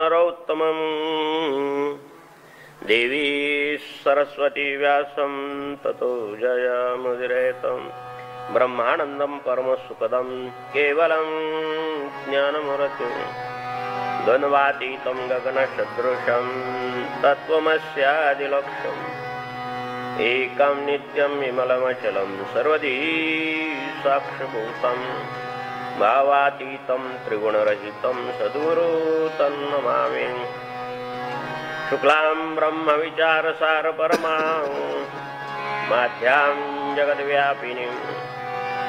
नरोत्तमं देवी सरस्वती व्यासं ततो जयमुदीरयेत् ब्रह्मानन्दं परमसुखदं केवलं ज्ञानमूर्तिं द्वन्द्वातीतं गगनसदृशं तत्त्वमस्यादिलक्ष्यम् एकं नित्यं विमलमचलं सर्वधी साक्षिभूतं भावातीतं त्रिगुणरहितं सद्गुरुं नमामि। शुक्लां ब्रह्मविचारसार परमां माध्यां जगद्व्यापिनीं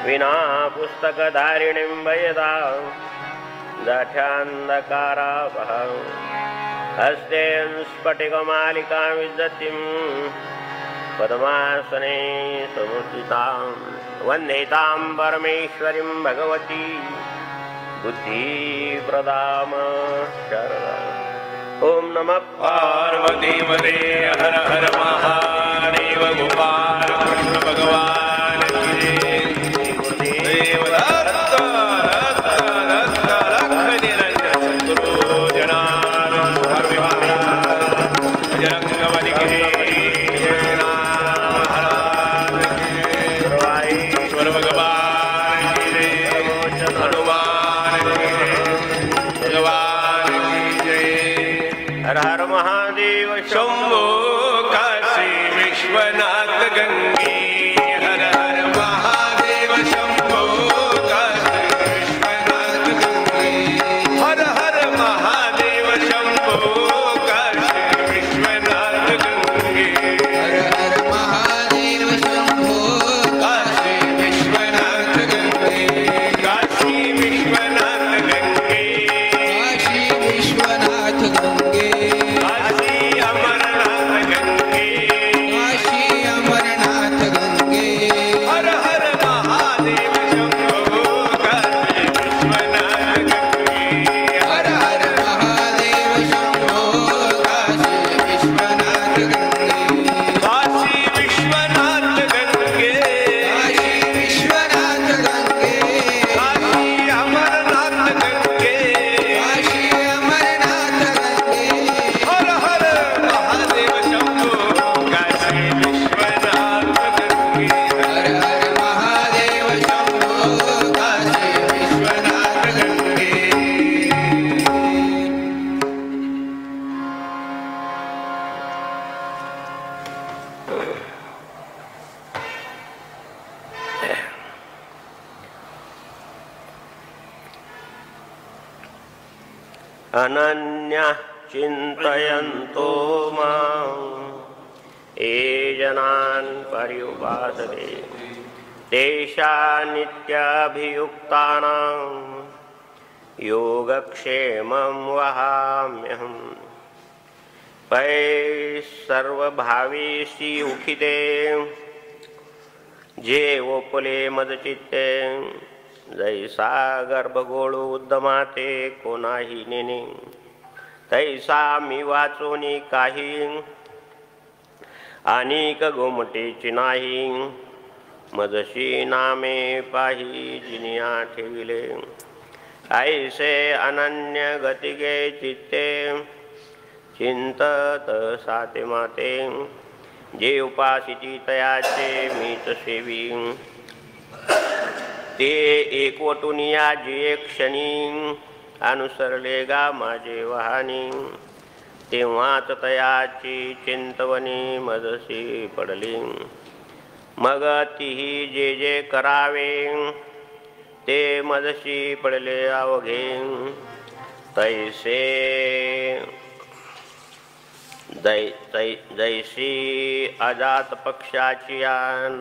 विना पुस्तकधारिणीं भयदां दाठ्यान्धकारापहां हस्ते स्फटिकमालिकां विदधतीं पद्मासने समुचितां वन्दे तां परमेश्वरीं भगवती बुद्धिप्रदां शरदाम्। ओम नमः पार्वतीपते हर हर महादेव। गोपाल कृष्ण भगवान की देवदत्त दत्त लख निरंजन सद्गुरु जनार्दन बजरंगबली के ईश्वर भगवान की हनुमान भगवान हर हर महादेव शंभो काशी विश्वनाथ गंगे। हर हर महादेव शंभो काशी विश्वनाथ गंगे। हर हर महादेव शंभो काशी विश्वनाथ गंगे। हर हर महादेव शंभो काशी विश्वनाथ गंगे। काशी विश्वनाथ गंगे। काशी विश्वनाथ गंगे। अनन्यः चिन्तयन्तो मां ये जनान् पर्युपासते तेषां नित्याभियुक्तानां योगक्षेमं वहाम्यहम्। पै सर्वभावेषु उखिते जे ओपले मदचित्ते जैसा गर्भगोळो उद्दमाते कोणाही नेने तैसा मी वाचोनी काही अनेक गोमटेची नाही मजशी नामे पाही जिनिया ठेविले ऐसे अनन्य गतिगे चित्ते चिंतत साते माते जे उपासिती तयाचे मीच सेवी ते एकवटुनिया जे क्षणी अनुसरले गा माझे वाहनी तेव्हाच तयाची चिंतवनी मजसी पडली मग तीही जे जे करावे ते मजसी पडले अवघे तैसे जैसी अजात पक्षाची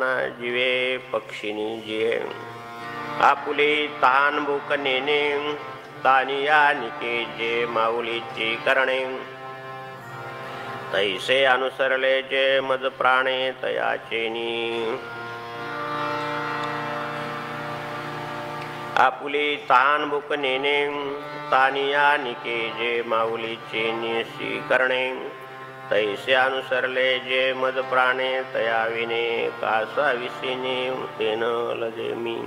ना जीवे पक्षिणी जिये आपुले तहान भूक नेणे तानिया निके जे माऊलीची करणे तैसे अनुसरले जे मज प्राणे तयाचेनी आपुले तहान भूक नेणे तानिया निके जे माऊलीची निशी करणे तैसे अनुसरले जे मज प्राणे तयाविने कासा विसिने तेन लजे मी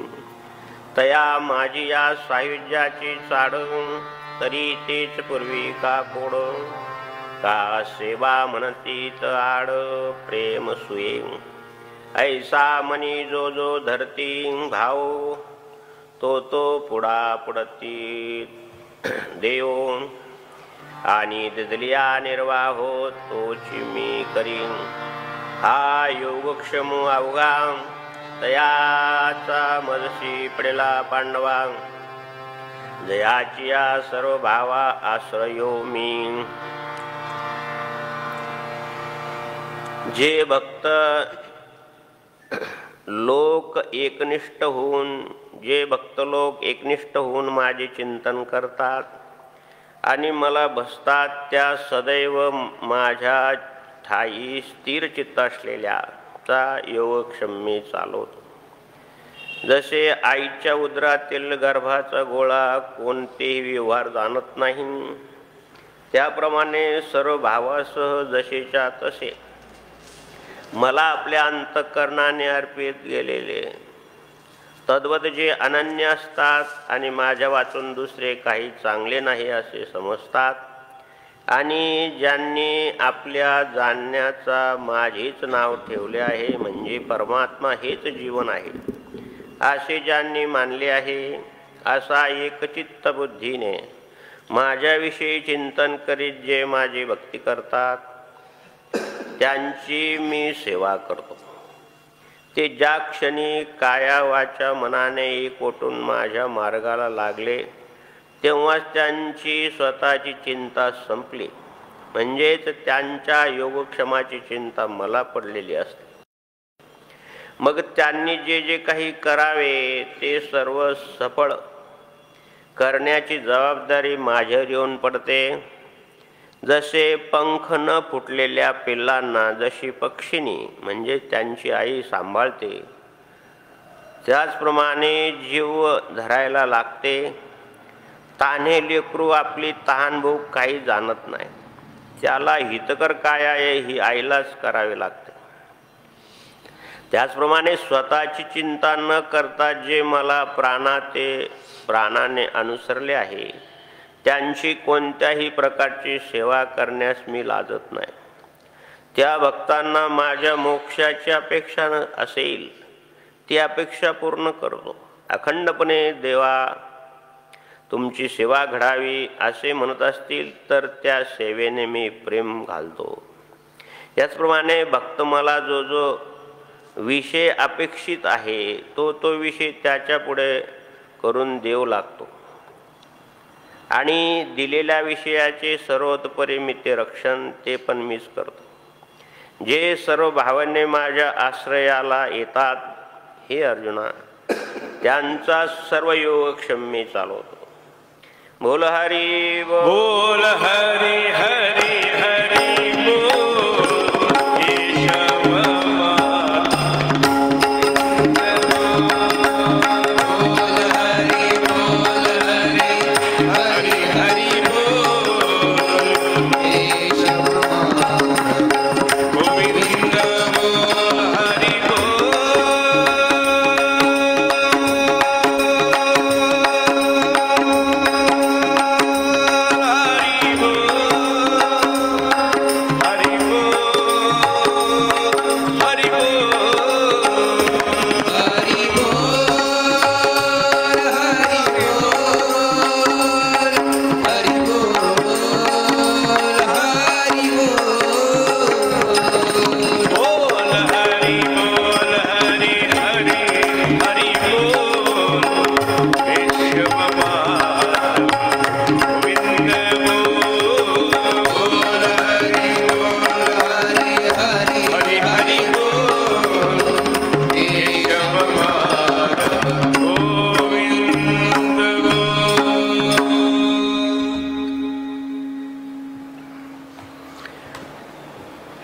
तया माझी या सायुज्याची चाड तरी तेच पूर्वी का कोड का सेवा म्हणतीत आड प्रेम सुये ऐसा मनी जो जो धरती भाव तो तो पुढा पुढती देव आणि दिदलिया निर्वाहो तोची मी करीन हा योगक्षम अवघा तयाचा मजशी पडेला पांडवा जयाची या सर्व भावा आश्रयो मी जे भक्त लोक एकनिष्ठ होऊन माझे चिंतन करतात आणि मला बसतात त्या सदैव माझ्या ठाई स्थिर चित्त असलेल्याचा योगक्षम मी चालवतो. जसे आईच्या उदरातील गर्भाचा गोळा कोणतेही व्यवहार जाणत नाही त्याप्रमाणे सर्व भावासह जसेच्या तसे मला आपल्या अंतःकरणाने अर्पित गेलेले तद्वत जे अनन्य असतात आणि माझ्या वाचून दुसरे काही चांगले नाही असे समजतात आणि ज्यांनी आपल्या जाणण्याचा माझेच नाव ठेवले आहे म्हणजे परमात्मा हेच जीवन आहे असे ज्यांनी मानले आहे असा एकचित्त बुद्धीने माझ्याविषयी चिंतन करीत जे माझी भक्ती करतात त्यांची मी सेवा करतो. ते ज्या क्षणी काया वाचा मनाने एकवटून माझ्या मार्गाला लागले तेव्हाच त्यांची स्वतःची चिंता संपली म्हणजेच त्यांच्या योगक्षमाची चिंता मला पडलेली असते. मग त्यांनी जे जे काही करावे ते सर्व सफळ करण्याची जबाबदारी माझ्यावर येऊन पडते. जसे पंख न फुटलेल्या पिल्लांना जशी पक्षिणी म्हणजे त्यांची आई सांभाळते त्याचप्रमाणे जीव धरायला लागते. तान्हे लेकरू आपली तहान भूक काही जाणत नाही त्याला हितकर काय आहे ही आईलाच करावे लागते. त्याचप्रमाणे स्वतःची चिंता न करता जे मला प्राणाने अनुसरले आहे त्यांची कोणत्याही प्रकारची सेवा करण्यास मी लाजत नाही. त्या भक्तांना माझ्या मोक्षाची अपेक्षा असेल ती अपेक्षा पूर्ण करतो. अखंडपणे देवा तुमची सेवा घडावी असे म्हणत असतील तर त्या सेवेने मी प्रेम घालतो. याचप्रमाणे भक्त मला जो जो विषय अपेक्षित आहे तो तो विषय त्याच्या पुढे करून देऊ लागतो आणि दिलेल्या विषयाचे सर्वतोपरी मी ते रक्षण ते पण मीच करतो. जे सर्व भावाने माझ्या आश्रयाला येतात हे अर्जुना त्यांचा सर्व योगक्षम मी चालवतो. बोल हरी बोल हरी हरी हरी बोल.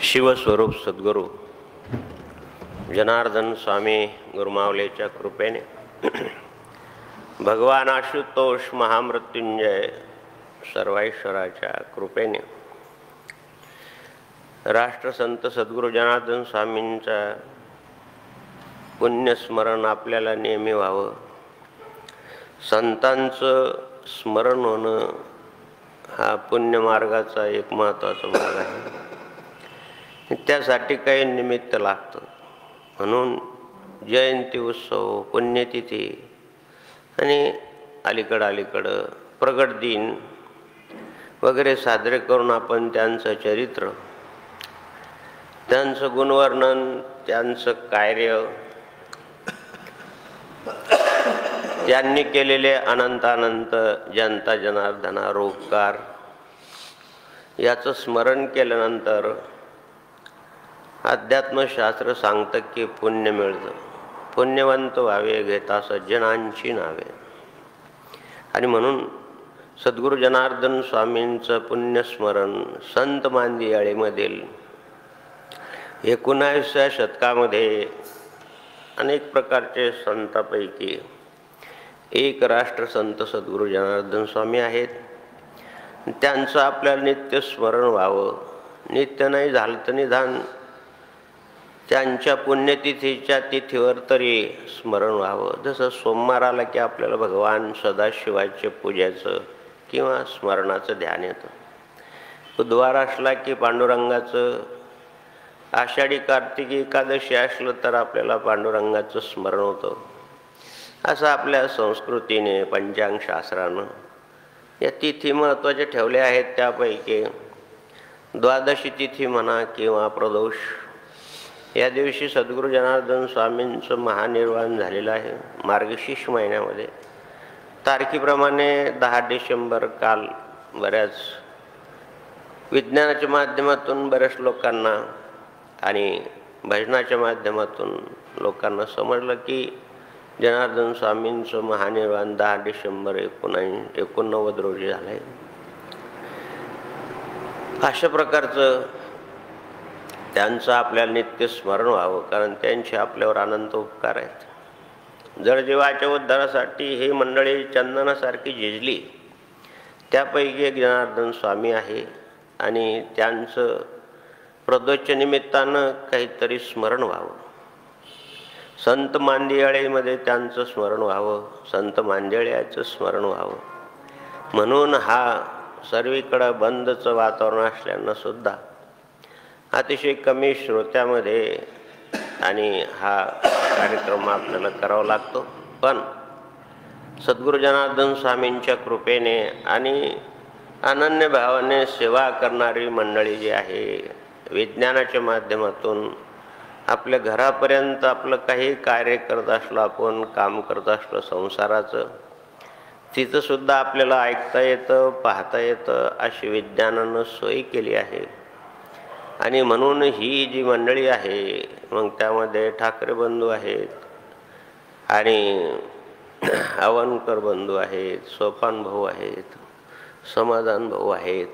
शिवस्वरूप सद्गुरू जनार्दन स्वामी गुरुमावलेच्या कृपेने भगवान आशुतोष महामृत्युंजय सर्वेश्वराच्या कृपेने राष्ट्रसंत सद्गुरू जनार्दन स्वामींचा पुण्यस्मरण आपल्याला नेहमी व्हावं. संतांचं स्मरण होणं हा पुण्यमार्गाचा एक महत्त्वाचा भाग आहे. त्यासाठी काही निमित्त लागतं. म्हणून जयंती उत्सव, पुण्यतिथी आणि अलीकडं प्रगट दिन वगैरे साजरे करून आपण त्यांचं चरित्र, त्यांचं गुणवर्णन, त्यांचं कार्य, त्यांनी केलेले अनंत जनता जनार्दनावर उपकार याचं स्मरण केल्यानंतर अध्यात्मशास्त्र सांगतं की पुण्य मिळतं. पुण्यवंत व्हावे घेता सज्जनांची नावे. आणि म्हणून सद्गुरू जनार्दन स्वामींचं पुण्यस्मरण संत मांदियाळीमधील 19व्या शतकामध्ये अनेक प्रकारचे संतांपैकी एक राष्ट्रसंत सद्गुरू जनार्दन स्वामी आहेत. त्यांचं आपल्याला नित्य स्मरण व्हावं. नित्य नाही झालं तर निदान त्यांच्या पुण्यतिथीच्या तिथीवर तरी स्मरण व्हावं. जसं सोमवार आला की आपल्याला भगवान सदाशिवाच्या पूजेचं किंवा स्मरणाचं ध्यान येतं. बुधवार असला की पांडुरंगाचं, आषाढी कार्तिकी एकादशी असलं तर आपल्याला पांडुरंगाचं स्मरण होतं. असं आपल्या संस्कृतीने, पंचांगशास्त्रानं या तिथी महत्त्वाच्या ठेवल्या आहेत. त्यापैकी द्वादशी तिथी म्हणा किंवा प्रदोष, या दिवशी सद्गुरू जनार्दन स्वामींचं महानिर्वाण झालेलं आहे. मार्गशीर्ष महिन्यामध्ये तारखेप्रमाणे 10 डिसेंबर काल बऱ्याच विज्ञानाच्या माध्यमातून बऱ्याच लोकांना आणि भजनाच्या माध्यमातून लोकांना समजलं की जनार्दन स्वामींचं महानिर्वाण 10 डिसेंबर 1989 रोजी झालं आहे. अशा प्रकारचं त्यांचं आपल्याला नित्य स्मरण व्हावं, कारण त्यांचे आपल्यावर अनंत उपकार आहेत. जर जीवाच्या उद्धारासाठी ही मंडळी चंदनासारखी झिजली. त्यापैकी एक जनार्दन स्वामी आहे आणि त्यांचं प्रदोषच्या निमित्तानं काहीतरी स्मरण व्हावं. संत मांदियाळीमध्ये त्यांचं स्मरण व्हावं, संत मांदियाळ्याचं स्मरण व्हावं. म्हणून हा सर्वीकडं बंदचं वातावरण असल्यानं सुद्धा अतिशय कमी श्रोत्यामध्ये आणि हा कार्यक्रम आपल्याला करावा लागतो. पण सद्गुरू जनार्दन स्वामींच्या कृपेने आणि अनन्य भावाने सेवा करणारी मंडळी जी आहे, विज्ञानाच्या माध्यमातून आपल्या घरापर्यंत आपलं काही कार्य करत असलो, आपण काम करत असलो संसाराचं, तिथंसुद्धा आपल्याला ऐकता येतं, पाहता येतं, अशी विज्ञानानं सोय केली आहे. आणि म्हणून ही जी मंडळी आहे, मग त्यामध्ये ठाकरे बंधू आहेत आणि अवनकर बंधू आहेत, सोपान भाऊ आहेत, समाधान भाऊ आहेत,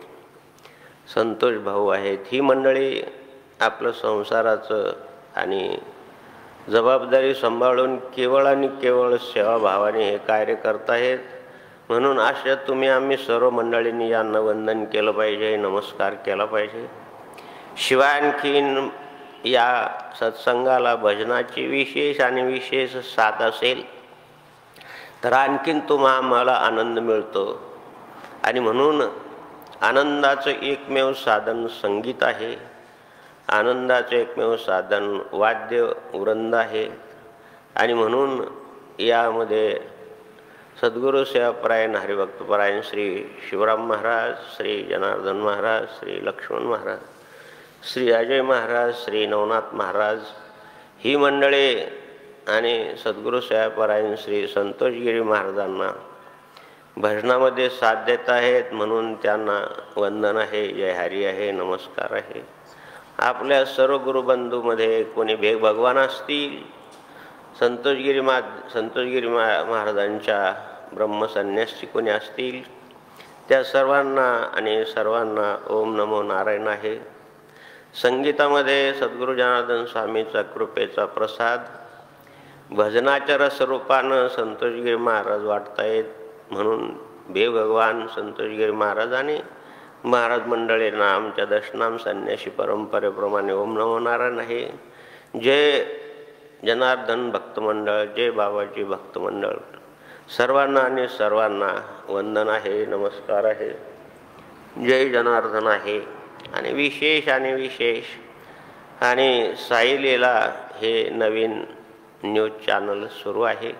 संतोष भाऊ आहेत. ही मंडळी आपलं संसाराचं आणि जबाबदारी सांभाळून केवळ आणि केवळ सेवाभावाने हे कार्य करत आहेत. म्हणून अशा तुम्ही आम्ही सर्व मंडळींनी यांना वंदन केलं पाहिजे, नमस्कार केला पाहिजे. शिवाय आणखीन या सत्संगाला भजनाची विशेष साथ असेल तर आणखीन आम्हाला आनंद मिळतो. आणि म्हणून आनंदाचं एकमेव साधन संगीत आहे, आनंदाचं एकमेव साधन वाद्य वृंद आहे. आणि म्हणून यामध्ये सद्गुरू सेवापरायण हरिभक्तपरायण श्री शिवराम महाराज, श्री जनार्दन महाराज, श्री लक्ष्मण महाराज, श्री अजय महाराज, श्री नवनाथ महाराज ही मंडळी आणि सद्गुरू सेवापरायण श्री संतोषगिरी महाराजांना भजनामध्ये साथ देत आहेत. म्हणून त्यांना वंदन आहे, जय हरी आहे, नमस्कार आहे. आपल्या सर्व गुरुबंधूमध्ये कोणी भगवान असतील, संतोषगिरी महाराजांच्या ब्रह्मसन्यासी कोणी असतील, त्या सर्वांना आणि सर्वांना ओम नमो नारायण आहे. संगीतामध्ये सद्गुरू जनार्दन स्वामीचा कृपेचा प्रसाद भजनाच्या रसरूपानं संतोषगिरी महाराज वाटतायत. म्हणून भगवान संतोषगिरी महाराज आणि महाराज मंडळींना आमच्या दशनाम संन्यासी परंपरेप्रमाणे ओम नमो नारायण आहे. जय जनार्दन भक्तमंडळ, जय बाबाजी भक्तमंडळ. सर्वांना आणि सर्वांना वंदन आहे, नमस्कार आहे. जय जनार्दन आहे. आणि विशेष आणि साई लीला हे नवीन न्यूज चॅनल सुरू आहे.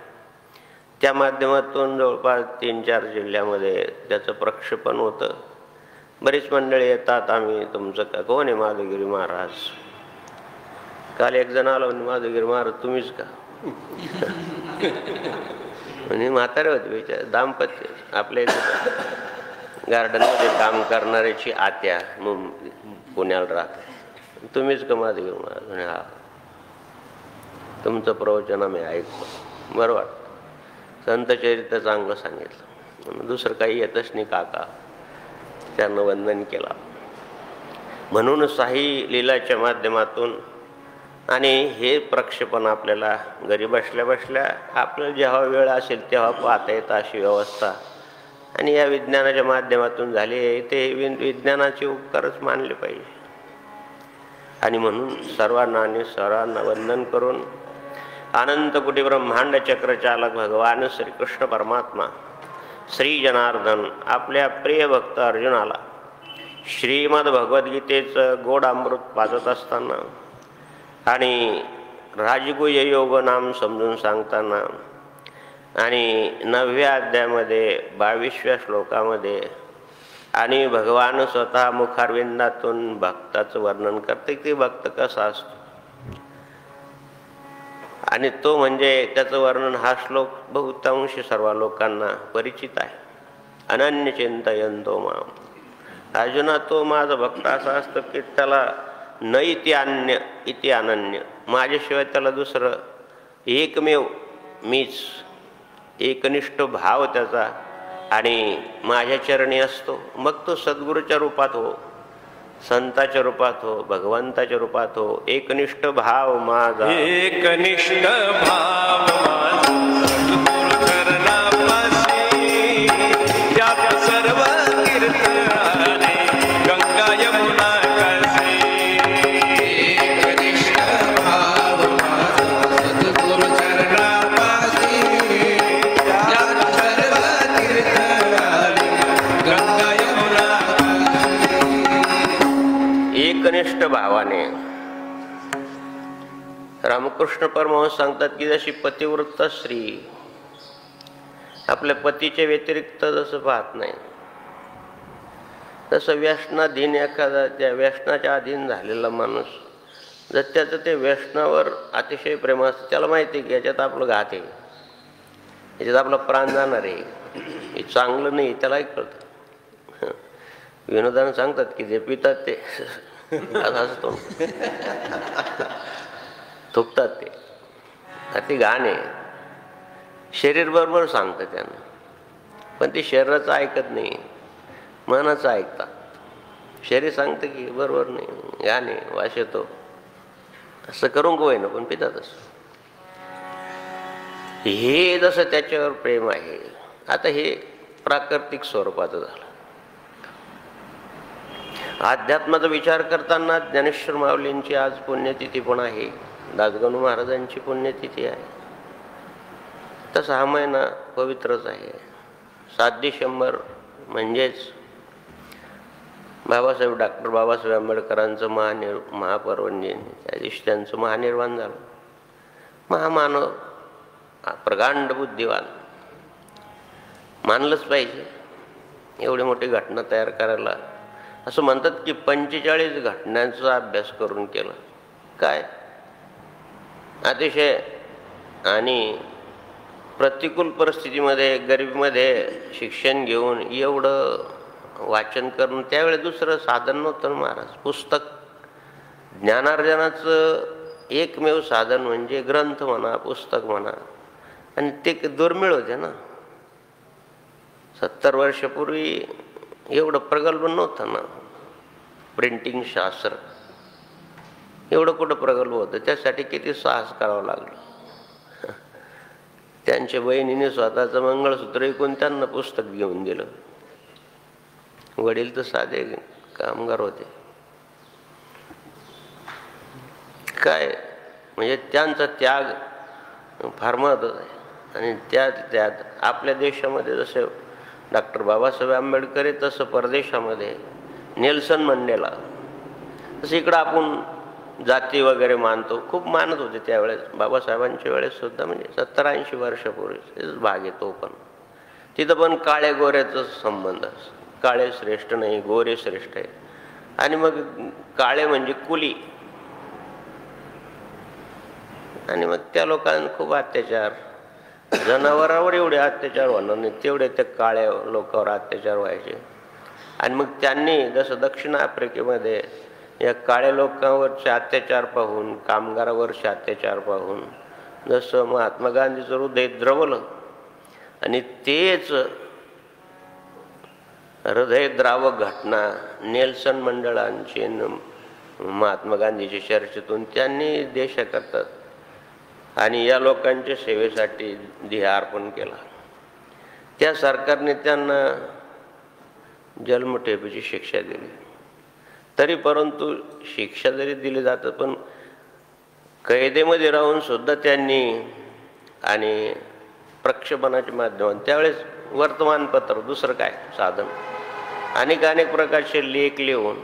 त्या माध्यमातून जवळपास 3-4 जिल्ह्यामध्ये त्याचं प्रक्षेपण होतं. बरीच मंडळी येतात, आम्ही तुमचं का कोण आहे माधवगिरी महाराज. काल एक जण आला म्हणजे माधवगिरी महाराज तुम्हीच का म्हणजे म्हातारे होते विचार दाम्पत्य आपल्या गार्डनमध्ये काम करणाऱ्याची आत्या पुण्याला राहते. तुम्हीच का माधवगिरी महाराज म्हणे हा. तुमचं प्रवचन आम्ही ऐकतो, बरं वाटतं. संतचरित्र चांगलं सांगितलं. दुसरं काही येतच नाही काका. त्यांना वंदन केला. म्हणून साई लीलाच्या माध्यमातून आणि हे प्रक्षेपण आपल्याला घरी बसल्या बसल्या आपल्याला जेव्हा वेळ असेल तेव्हा पाहता येतं अशी व्यवस्था आणि या विज्ञानाच्या माध्यमातून झाली आहे. ते विज्ञानाचे उपकारच मानले पाहिजे. आणि म्हणून सर्वांना वंदन करून अनंत कोटी ब्रह्मांड चक्रचालक भगवान श्रीकृष्ण परमात्मा श्री जनार्दन आपल्या प्रिय भक्त अर्जुनाला श्रीमद भगवद्गीतेचं गोड अमृत पाजत असताना आणि राजगुह्य योग नाम समजून सांगताना आणि 9व्या अध्यायामध्ये 22व्या श्लोकामध्ये आणि भगवान स्वतः मुखारविंदातून भक्ताचं वर्णन करते की भक्त कसा असतो. आणि तो म्हणजे त्याचं वर्णन हा श्लोक बहुतांशी सर्व लोकांना परिचित आहे. अनन्य चिंतयन्तो माम. अर्जुना तो माझा भक्त असा असतो की त्याला न इति अन्य इति अनन्य, माझ्याशिवाय त्याला दुसरं एकमेव मीच, एकनिष्ठ भाव त्याचा आणि माझ्या चरणी असतो. मग तो सद्गुरूच्या रूपात हो, संताच्या रूपात हो, भगवंताच्या रूपात हो. एकनिष्ठ भाव माझा, एकनिष्ठ भाव सद्गुरु चरणापाशी, त्यात सर्व तीर्थ आले गंगा यमुना काशी. एकनिष्ठ भाव सद्गुरु चरणापाशी, त्यात सर्व तीर्थ आले गंगा यमुना. एकनिष्ठ भावाने रामकृष्ण परमहंस सांगतात की जशी पतिव्रता स्त्री आपल्या पतीच्या व्यतिरिक्त जसं पाहत नाही, तसं व्यसनाधीन एखादा त्या व्यसनाच्या अधीन झालेला माणूस जर त्याचं ते व्यसनावर अतिशय प्रेम असतं, त्याला माहिती आहे की याच्यात आपलं घात आहे, याच्यात आपला प्राण जाणार आहे, हे चांगलं नाही, त्यालाही कळतं. विनोदानं सांगतात की जे पितात ते असतो थुकतात ते घाण आहे. शरीर बरोबर सांगतं त्यांना, पण ते शरीराचं ऐकत नाही, मनाचं ऐकतात. शरीर सांगतं की बरोबर नाही, घाण आहे, वास येतो, असं करून गोय ना, पण पितातच. हे जसं त्याच्यावर प्रेम आहे. आता हे प्राकृतिक स्वरूपाचं झालं. अध्यात्माचा विचार करताना ज्ञानेश्वर माऊलींची आज पुण्यतिथी पण आहे, दासगणू महाराजांची पुण्यतिथी आहे. तसा हा महिना पवित्रच आहे. 7 डिसेंबर म्हणजेच डॉक्टर बाबासाहेब आंबेडकरांचं महापर्वणी, त्या दिवशी त्यांचं महानिर्वाण झालं. महामानव, प्रगांड बुद्धिवान, मानलंच पाहिजे. एवढी मोठी घटना तयार करायला असं म्हणतात की 45 घटनांचा अभ्यास करून केला. काय अतिशय आणि प्रतिकूल परिस्थितीमध्ये, गरिबीमध्ये शिक्षण घेऊन एवढं वाचन करून, त्यावेळेस दुसरं साधन नव्हतं महाराज. पुस्तक ज्ञानार्जनाचं एकमेव साधन म्हणजे ग्रंथ म्हणा, पुस्तक म्हणा, आणि ते दुर्मिळ होते ना. 70 वर्षापूर्वी एवढं प्रगल्भ नव्हतं ना. प्रिंटिंग शास्त्र एवढं कुठं प्रगल्भ होतं, त्यासाठी किती साहस करावं लागलं. त्यांच्या बहिणीने स्वतःचं मंगळसूत्र ऐकून त्यांना पुस्तक घेऊन दिलं. वडील तर साधे कामगार होते. काय म्हणजे त्यांचा त्याग फार महत्त्वाचा आहे. आणि त्यात आपल्या देशामध्ये जसे डॉक्टर बाबासाहेब आंबेडकर आहे तसं परदेशामध्ये नेल्सन मंडेला, तसं इकडं आपण जाती वगैरे मानतो, खूप मानत होते त्यावेळेस. बाबासाहेबांच्या वेळेस सुद्धा म्हणजे 70-80 वर्षापूर्वीच भाग येतो. पण तिथं पण काळे गोऱ्याचा संबंध, काळे श्रेष्ठ नाही गोरे श्रेष्ठ आहे. आणि मग काळे म्हणजे कुली, आणि मग त्या लोकांना खूप अत्याचार, जनावरावर एवढे अत्याचार होणार नाही तेवढे त्या काळ्या लोकांवर अत्याचार व्हायचे. आणि मग त्यांनी जसं दक्षिण आफ्रिकेमध्ये या काळ्या लोकांवरचे अत्याचार पाहून, कामगारावरचे अत्याचार पाहून जसं महात्मा गांधीचं हृदय द्रवलं, आणि तेच हृदयद्रावक घटना नेल्सन मंडेलांची महात्मा गांधीच्या चर्चेतून त्यांनी देशाकरता आणि या लोकांच्या सेवेसाठी देह अर्पण केला. त्या सरकारने त्यांना जन्मठेपेची शिक्षा दिली. तरी परंतु शिक्षा जरी दिली जातं पण कैदेमध्ये राहून सुद्धा त्यांनी, आणि प्रक्षेपणाच्या माध्यमातून त्यावेळेस वर्तमानपत्र दुसरं काय साधन, अनेक प्रकारचे लेख लिहून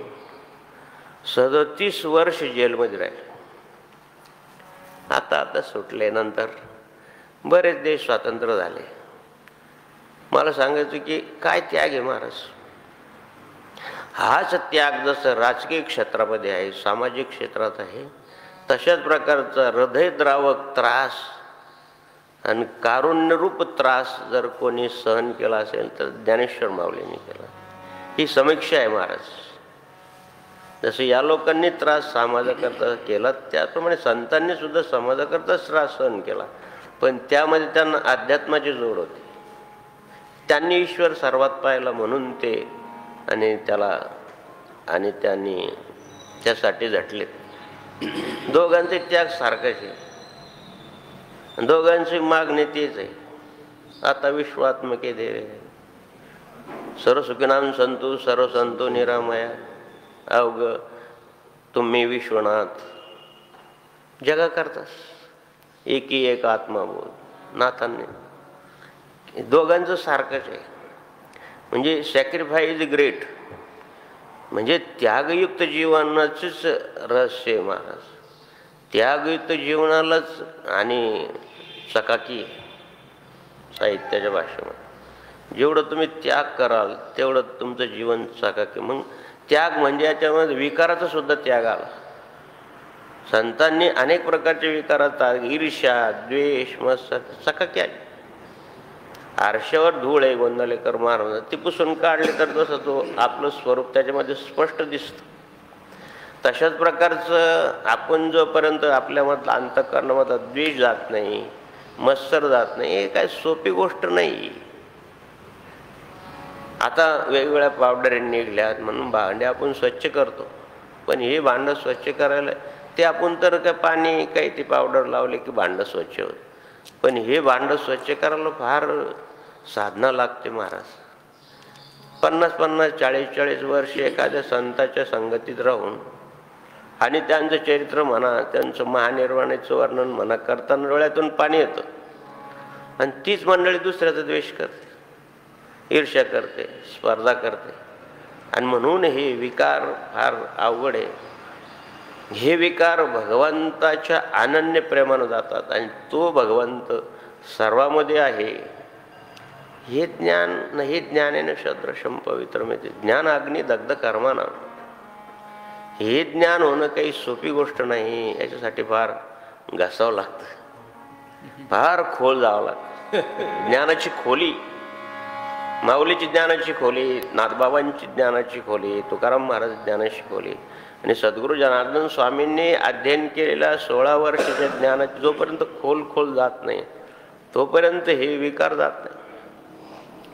37 वर्ष जेलमध्ये राहिले. आता सुटले, नंतर बरेच देश स्वातंत्र्य झाले. मला सांगायचं की काय त्याग आहे महाराज. हाच त्याग जसं राजकीय क्षेत्रामध्ये आहे, सामाजिक क्षेत्रात आहे, तशाच प्रकारचा हृदयद्रावक त्रास आणि कारुण्यरूप त्रास जर कोणी सहन केला असेल तर ज्ञानेश्वर माऊलींनी केला. ही समीक्षा आहे महाराज. जसं या लोकांनी त्रास समाजाकरता केला त्याप्रमाणे संतांनी सुद्धा समाजाकरताच त्रास सहन केला, पण त्यामध्ये त्यांना अध्यात्माची जोड होती. त्यांनी ईश्वर सर्वात पाहिला म्हणून ते, आणि त्यांनी त्यासाठी झटले. दोघांचे त्याग सारखाच आहे, दोघांची मागणी तीच आहे. आता विश्वात्मके देवे सर्वसुखीनाम संतु सर्व संतो निरामया, अवघ तुम्ही विश्वनाथ जगा करतास, एकी एक आत्माबोध नाथांनी. दोघांचं सारखंच आहे. म्हणजे सॅक्रिफाईस ग्रेट, म्हणजे त्यागयुक्त जीवनाचंच रहस्य आहे महाराज. त्यागयुक्त जीवनालाच आणि चकाकी साहित्याच्या भाषेमध्ये जेवढं तुम्ही त्याग कराल तेवढं तुमचं जीवन चकाकी. मग त्याग म्हणजे याच्यामध्ये विकाराचा सुद्धा त्याग आला. संतांनी अनेक प्रकारचे विकारात, ईर्ष्या, द्वेष, मत्सर, चकाकी आली. आरशावर धूळ आहे गोंदवलेकर महाराज, ती पुसून काढली तर तसं तो आपलं स्वरूप त्याच्यामध्ये स्पष्ट दिसतं. तशाच प्रकारचं आपण जोपर्यंत आपल्यामधला अंतःकरणामधला द्वेष जात नाही, मत्सर जात नाही, हे काय सोपी गोष्ट नाही. आता वेगवेगळ्या पावडर निघल्यात म्हणून भांडे आपण स्वच्छ करतो, पण हे भांडं स्वच्छ करायला ते आपण तर काय पाणी काही ती पावडर लावले की भांडं स्वच्छ होतं, पण हे भांडं स्वच्छ करायला फार साधना लागते महाराज. 50-50, 40-40 वर्ष एखाद्या संताच्या संगतीत राहून आणि त्यांचं चरित्र म्हणा, त्यांचं महानिर्वाणाचं वर्णन म्हणा करताना डोळ्यातून पाणी येतं. आणि तीच मंडळी दुसऱ्याचा द्वेष करते, ईर्ष्या करते, स्पर्धा करते. आणि म्हणून हे विकार फार अवघड आहे. हे विकार भगवंताच्या अनन्य प्रेमानं जातात आणि तो भगवंत सर्वामध्ये आहे. हे ज्ञान नाही ज्ञानेन सदृशम पवित्रमिति ज्ञान अग्नी दग्ध कर्माना. हे ज्ञान होणं काही सोपी गोष्ट नाही. याच्यासाठी फार घासावं लागतं, फार खोल जावं लागतं. ज्ञानाची खोली, माऊलीची ज्ञानाची खोली, नाथबाबांची ज्ञानाची खोली, तुकाराम महाराज ज्ञानाची खोली, आणि सद्गुरू जनार्दन स्वामींनी अध्ययन केलेल्या 16 वर्षाच्या ज्ञानाची जोपर्यंत खोल जात नाही तोपर्यंत हे विकार जात नाही,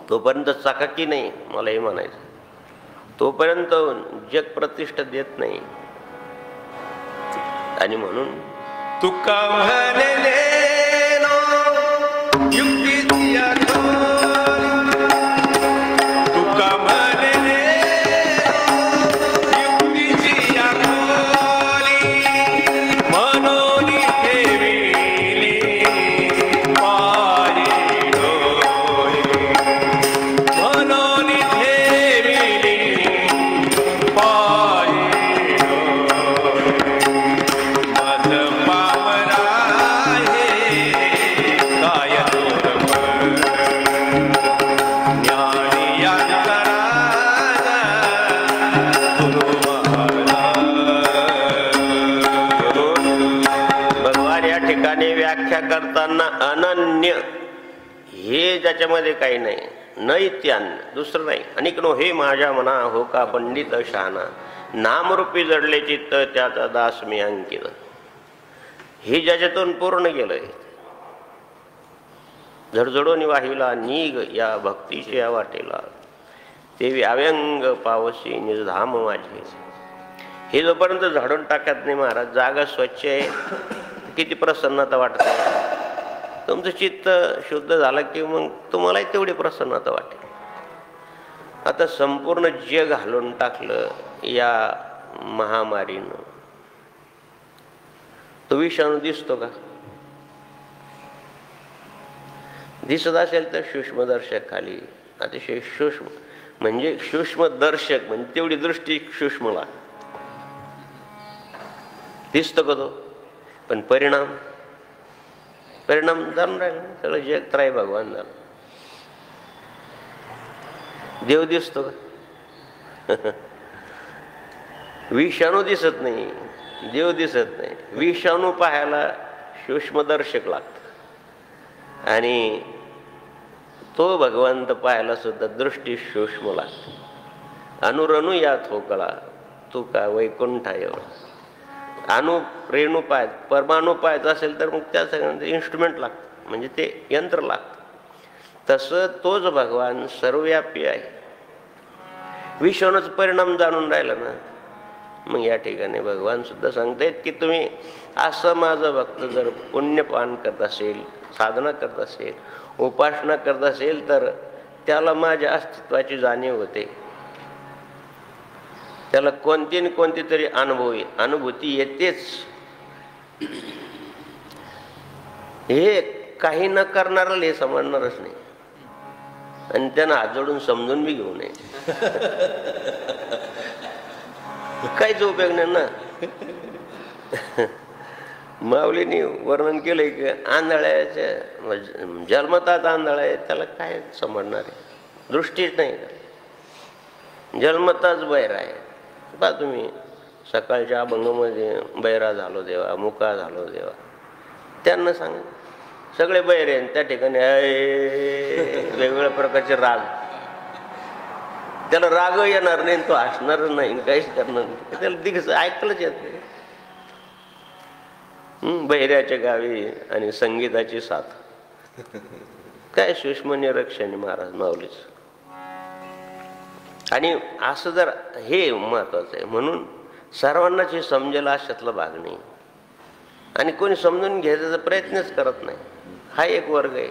तोपर्यंत चकाकी नाही. मला हे म्हणायचं, तोपर्यंत जग प्रतिष्ठा देत नाही. आणि म्हणून तुका म्हणले व्याख्या करताना अनन्य हे ज्याच्यामध्ये काही नाही, नैत्यान दुसरं नाही. अनिकनो हे माझ्या मना हो का पंडित शहाणा, नामरूपी जडले चित्त त्याचा दास मी अंकित. हे ज्याच्यातून पूर्ण गेलंय. झडझडोनी वाहिला निघ या भक्तीच्या वाटेला, तेवी अव्यंग पावसी निजधाम माझे. हे जोपर्यंत झाडून टाकत नाही महाराज, जागा स्वच्छ आहे, किती प्रसन्नता वाटते. तुमचं चित्त शुद्ध झालं की मग तुम्हालाही तेवढी प्रसन्नता वाटेल. आता संपूर्ण जग घालून टाकलं या महामारीनं. तो विषाणू दिसतो का? दिसत असेल तर सूक्ष्मदर्शक खाली, अतिशय सूक्ष्म, म्हणजे सूक्ष्मदर्शक म्हणजे तेवढी दृष्टी सूक्ष्मला दिसतो का तो? पण परिणाम जाणून राहिला, सगळं जग त्राय भगवान झालं. देव दिसतो का? विषाणू दिसत नाही, देव दिसत नाही. विषाणू पाहायला सूक्ष्मदर्शक लागतं आणि तो भगवंत पाहायला सुद्धा दृष्टी सूक्ष्म लागते. अनुरणू या थोकळा तू का वैकुंठा एवढा. अणु रेणू पाहायचं, परमाणू पाहायचं असेल तर मग त्या सगळ्यांचं इन्स्ट्रुमेंट लागतं, म्हणजे ते यंत्र लागतं. तसं तोच भगवान सर्वव्यापी आहे. विषाणूचा परिणाम जाणून राहिला ना, मग या ठिकाणी भगवान सुद्धा सांगतायत की तुम्ही असं माझं भक्त जर पुण्यपान करत असेल, साधना करत असेल, उपासना करत असेल तर त्याला माझ्या अस्तित्वाची जाणीव होते. त्याला कोणती न कोणती तरी अनुभूती येतेच. हे काही न करणाऱ्याला हे समजणारच नाही आणि त्यांना हात जोडून समजून बी घेऊ नये. काहीच उपयोग नाही ना. माऊलींनी वर्णन केलंय की आंधळ्याच्या जन्मतात आंधळा आहे, त्याला काय समजणार आहे? दृष्टीच नाही का? जन्मताच बहिरा आहे. बा तुम्ही सकाळच्या अभंगामध्ये बहिरा झालो देवा, मुका झालो देवा, त्यांना सांगा सगळे बहिरे त्या ठिकाणी वेगवेगळ्या प्रकारचे राग. त्याला राग येणार नाही, तो हसणारच नाही, काहीच करणार नाही, त्याला दिग्स ऐकलंच येत नाही. बहिऱ्याच्या गावी आणि संगीताची साथ. काय सूक्ष्म निरीक्षण महाराज माऊलीच. आणि असं जर हे महत्वाचं आहे, म्हणून सर्वांनाच हे समजेल अशातला भाग नाही आणि कोणी समजून घ्यायचा प्रयत्नच करत नाही. हा एक वर्ग आहे.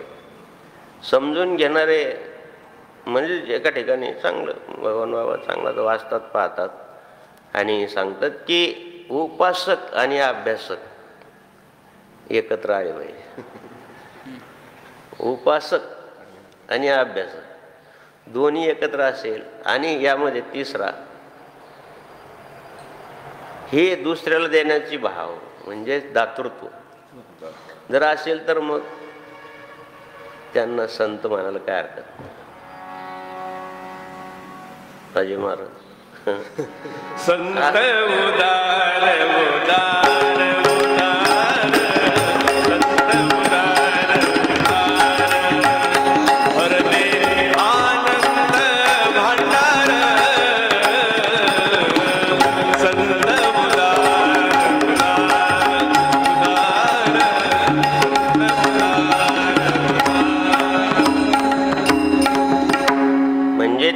समजून घेणारे म्हणजे एका ठिकाणी चांगलं भगवान बाबा चांगला तर वाचतात, पाहतात आणि सांगतात की उपासक आणि अभ्यासक एकत्र आले पाहिजे. उपासक आणि अभ्यासक दोन्ही एकत्र असेल आणि यामध्ये तिसरा हे दुसऱ्याला देण्याची भाव म्हणजे दातृत्व जर असेल तर मग त्यांना संत म्हणायला काय हरकत नाही. अजय महाराज संत उदार उदार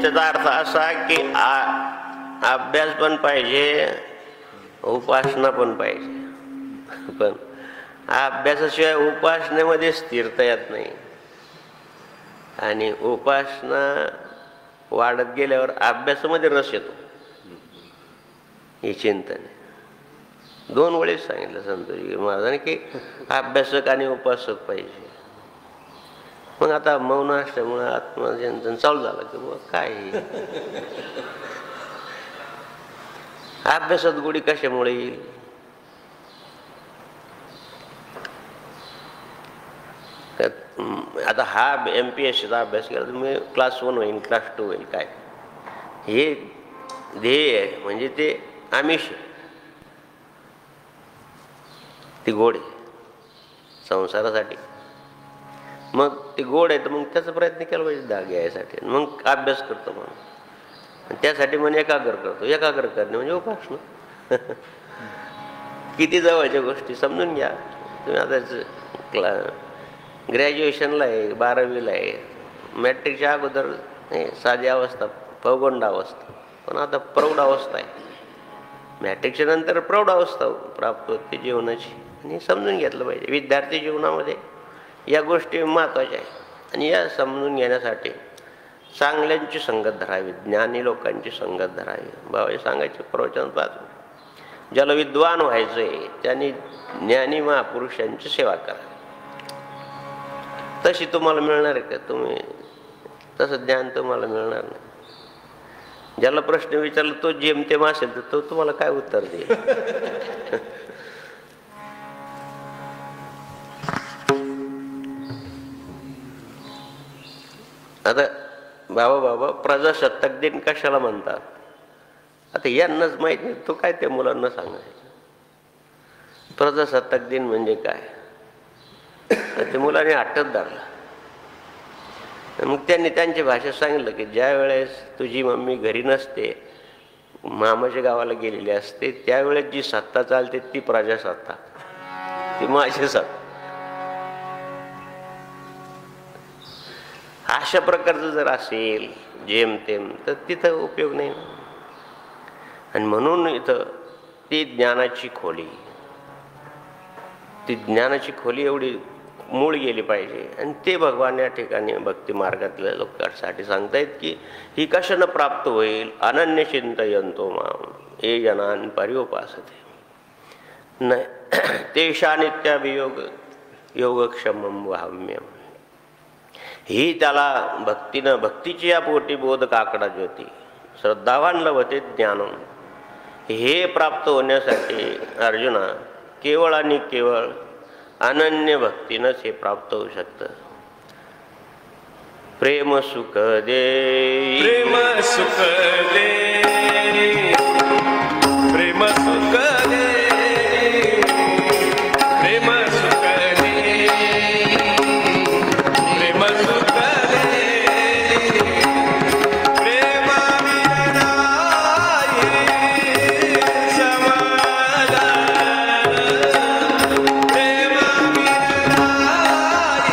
त्याचा अर्थ असा की अभ्यास पण पाहिजे, उपासना पण पाहिजे. पण अभ्यासाशिवाय उपासनेमध्ये स्थिरता येत नाही आणि उपासना वाढत गेल्यावर अभ्यासामध्ये रस येतो. हे चिंतन दोन वेळेस सांगितलं संतोजी महाराजांनी की अभ्यासक आणि उपासक पाहिजे. मग आता मौन असल्यामुळे आत्मचिंतन चालू झालं की बघ काय अभ्यासात गोडी कशामुळे येईल? आता हा MPSCचा अभ्यास केला तर मी क्लास 1 होईल, क्लास 2 होईल, काय हे ध्येय आहे. म्हणजे ते आमिष ती गोडी संसारासाठी. मग ते गोड आहे तर मग त्याचा प्रयत्न केला पाहिजे दाग यायसाठी. मग अभ्यास करतो म्हणून त्यासाठी म्हणजे एकाग्र करतो. एकाग्र करणे म्हणजे उपासना. किती जवळच्या गोष्टी समजून घ्या तुम्ही. आता ग्रॅज्युएशनला आहे, 12वीला आहे, मॅट्रिकच्या अगोदर साधी अवस्था, पौगंड अवस्था, पण आता प्रौढ अवस्था आहे. मॅट्रिकच्या नंतर प्रौढ अवस्था प्राप्त होते जीवनाची. आणि समजून घेतलं पाहिजे. विद्यार्थी जीवनामध्ये या गोष्टी महत्त्वाच्या आहेत. आणि या समजून घेण्यासाठी चांगल्यांची संगत धरावी, ज्ञानी लोकांची संगत धरावी. बाबा सांगायचे प्रवचन पाहतो, ज्याला विद्वान व्हायचं आहे त्यांनी ज्ञानी महापुरुषांची सेवा करा. तशी तुम्हाला मिळणार आहे का? तुम्ही तसं ज्ञान तुम्हाला मिळणार नाही. ज्याला प्रश्न विचारला तो जेमतेम असेल तर तो तुम्हाला काय उत्तर देईल? आता बाबा प्रजासत्ताक दिन कशाला म्हणतात? आता यांनाच माहित नाही, तो काय त्या मुलांना सांगायचं प्रजासत्ताक दिन म्हणजे काय? ते मुलांनी हट्टच धरला. मग त्यांनी त्यांच्या भाषेत सांगितलं की ज्या वेळेस तुझी मम्मी घरी नसते, मामाच्या गावाला गेलेली असते, त्यावेळेस जी सत्ता चालते ती प्रजासत्ता, ती माझी सत्ता. अशा प्रकारचं जर असेल जेमतेम तर तिथं उपयोग नाही. आणि म्हणून इथं ती ज्ञानाची खोली, ती ज्ञानाची खोली एवढी मूळ गेली पाहिजे. आणि ते भगवान या ठिकाणी भक्ती मार्गातल्या लोकांसाठी सांगतायत की ही कशानं प्राप्त होईल? अनन्य चिंतयंतो माम ये जनान पर्युपासते न तेषा नित्याभियोग योगक्षमम वाम्यम. ही त्याला भक्तीनं, भक्तीची या पोटी बोध काकडा ज्योती श्रद्धावान लभते ज्ञानम. हे प्राप्त होण्यासाठी अर्जुना केवळ आणि केवळ अनन्य भक्तीनंच हे प्राप्त होऊ शकतं. प्रेम सुख दे, प्रेम सुख दे, प्रेम सुख दे, प्रेम सुख दे, प्रेम सुख दे, प्रेम विरणाई समाधान, प्रेम विरणाई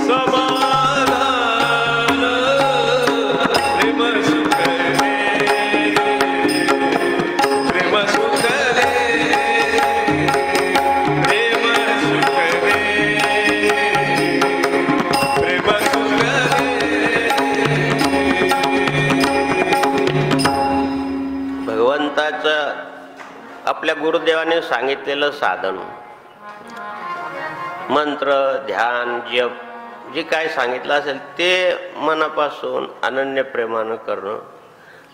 समाधान, प्रेम सुख दे, प्रेम सुख दे, प्रेम सुख दे, प्रेम सुख भगवंताचं आपल्या गुरुदेवाने सांगितलेलं साधन, मंत्र, ध्यान, जप जे काय सांगितलं असेल ते मनापासून अनन्य प्रेमानं करणं.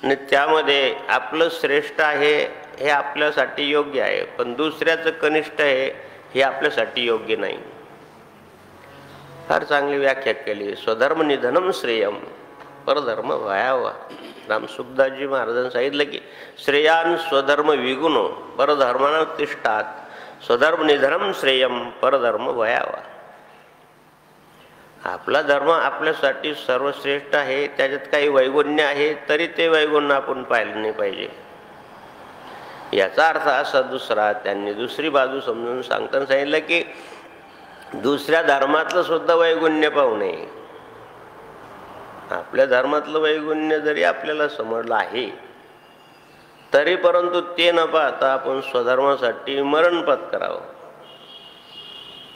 आणि त्यामध्ये आपलं श्रेष्ठ आहे हे आपल्यासाठी योग्य आहे, पण दुसऱ्याचं कनिष्ठ आहे हे आपल्यासाठी योग्य नाही. फार चांगली व्याख्या केली. स्वधर्म निधनम श्रेयम परधर्म भयावा. रामसुखदासजी महाराजांनी सांगितलं की श्रेयान स्वधर्म विगुणो परधर्मानं तिष्ठात, स्वधर्म निधनम श्रेयम परधर्म भयावा. आपला धर्म आपल्यासाठी सर्वश्रेष्ठ आहे, त्याच्यात काही वैगुण्य आहे तरी ते वैगुण्य आपण पाहिलं नाही पाहिजे. याचा अर्थ असा दुसरा, त्यांनी दुसरी बाजू समजून सांगताना सांगितलं की दुसऱ्या धर्मातलं सुद्धा वैगुण्य पाहू नये. आपल्या धर्मातलं वैगुण्य जरी आपल्याला समजलं आहे तरी परंतु ते न पाहता आपण स्वधर्मासाठी मरण पत्करावं,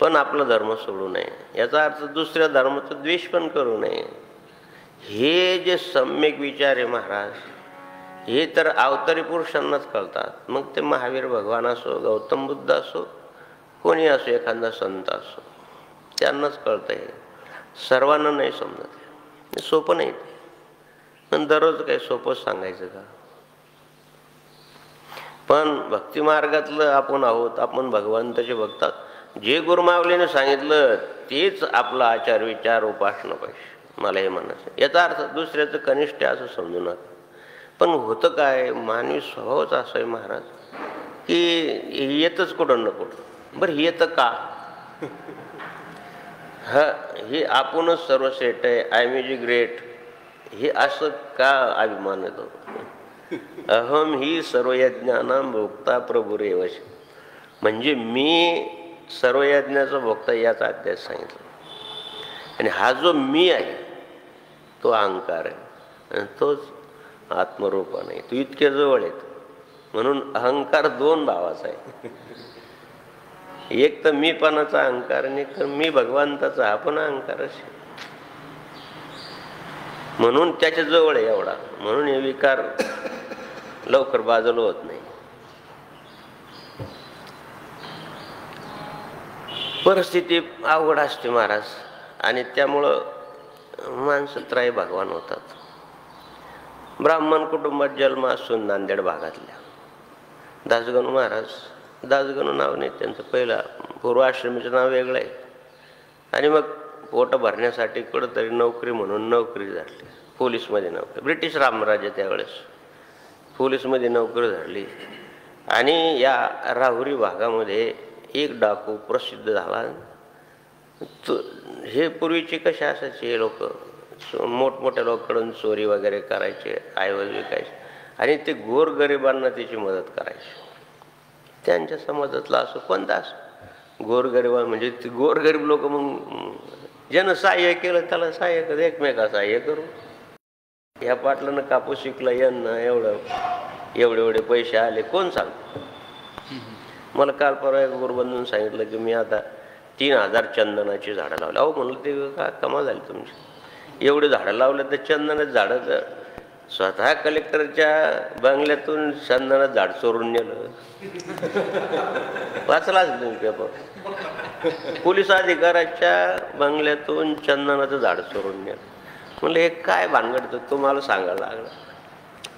पण आपला धर्म सोडू नये. याचा अर्थ दुसऱ्या धर्माचा द्वेष पण करू नये. हे जे सम्यक विचार आहे महाराज, हे तर अवतारी पुरुषांनाच कळतात. मग ते महावीर भगवान असो, गौतम बुद्ध असो, कोणी असो, एखादा संत असो, त्यांनाच कळतं. हे सर्वांना नाही समजत. हे सोपं नाही. ते पण दररोज काही सोपंच सांगायचं का? पण भक्ती मार्गातलं आपण आहोत, आपण भगवंताचे भक्तात. जे गुरुमावलीने सांगितलं तेच आपला आचार विचार उपासना पाहिजे. मला हे म्हणायचं. याचा अर्थ दुसऱ्याचं कनिष्ठ असं समजू नका. पण होतं काय, मानवी स्वभावच असं आहे महाराज की येतच कुठं न कुठं. बरं हे तर का हा हे आपणच सर्वश्रेष्ठ आहे, आय एम इज ग्रेट, हे असं का अभिमान येतो? अहम ही सर्व यज्ञानां भोक्ता प्रभुरेवश, म्हणजे मी सर्व यज्ञाचा भोक्ता याचा अध्याय सांगितलं. आणि हा जो मी आहे तो अहंकार आहे आणि तोच आत्मरूपा नाही, तो इतके जवळ येतो. म्हणून अहंकार दोन भावाचा आहे, एक तर मीपणाचा अहंकार आणि एक तर मी भगवंताचा, हा पण अहंकारच आहे. म्हणून त्याच्या जवळ आहे एवढा, म्हणून हे विकार लवकर बाजूला होत नाही. परिस्थिती अवघड असते महाराज, आणि त्यामुळं माणसं त्राई भगवान होतात. ब्राह्मण कुटुंबात जन्म असून नांदेड भागातल्या दासगणू महाराज, दासगणू नाव नाही त्यांचं, पहिला पूर्वाश्रमीचं नाव वेगळं आहे. आणि मग पोट भरण्यासाठी कुठंतरी नोकरी म्हणून नोकरी झाली, पोलीसमध्ये नोकरी, ब्रिटिश रामराज्य त्यावेळेस पोलीसमध्ये नोकरी झाली. आणि या राहुरी भागामध्ये एक डाकू प्रसिद्ध झाला. हे पूर्वीचे कसे असायचे, हे लोक मोठमोठ्या लोकांकडून चोरी वगैरे करायचे, ऐवज विकायचे आणि ते गोरगरिबांना त्याची मदत करायचे. त्यांच्या समाजातला असो कोणता असो, गोरगरिबा म्हणजे ते गोरगरीब लोक मग ज्यानं सहाय्य केलं त्याला सहाय्य कर, एकमेका सहाय्य करू. ह्या पाटलानं कापूस शिकला, यांना एवढे पैसे आले, कोण सांग? मला काल परवा एक गुरुबंधून सांगितलं की मी आता 3000 चंदनाची झाडं लावली. अहो म्हणलं ते का कमाल झाली तुमची, एवढे झाडं लावलं तर चंदनाचं झाडं, तर स्वतः कलेक्टरच्या बंगल्यातून चंदनाचं झाड चोरून नेलं. वाचला असेल तुम्ही पेपर, पोलीस अधिकाऱ्याच्या बंगल्यातून चंदनाचं झाड चोरून नेलं. म्हणलं हे काय भानगड, तुम्हाला सांगायला लागलं.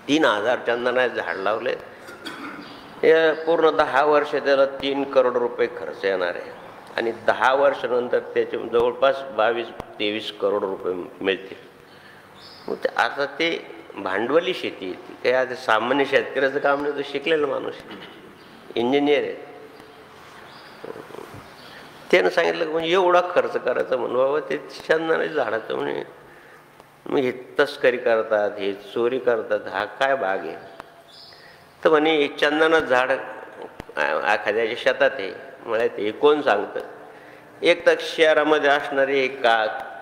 3000 चंदनाचे झाड लावले, हे पूर्ण 10 वर्ष त्याला 3 करोड रुपये खर्च येणार आहे आणि 10 वर्षानंतर त्याचे जवळपास 22-23 करोड रुपये मिळतील. मग आता ते भांडवली शेती येते, काही आता सामान्य शेतकऱ्याचं काम नाही, तो शिकलेला माणूस इंजिनियर आहे. त्यानं सांगितलं की म्हणजे एवढा खर्च करायचा म्हणून बाबा ते चंदनाच्या झाडाचं, म्हणजे मग हे तस्करी करतात, हे चोरी करतात, हा काय भाग आहे? तर म्हणे चंदनाचं झाड एखाद्याच्या शेतात आहे, मला ते कोण सांगतं? एक तर शहरामध्ये असणारे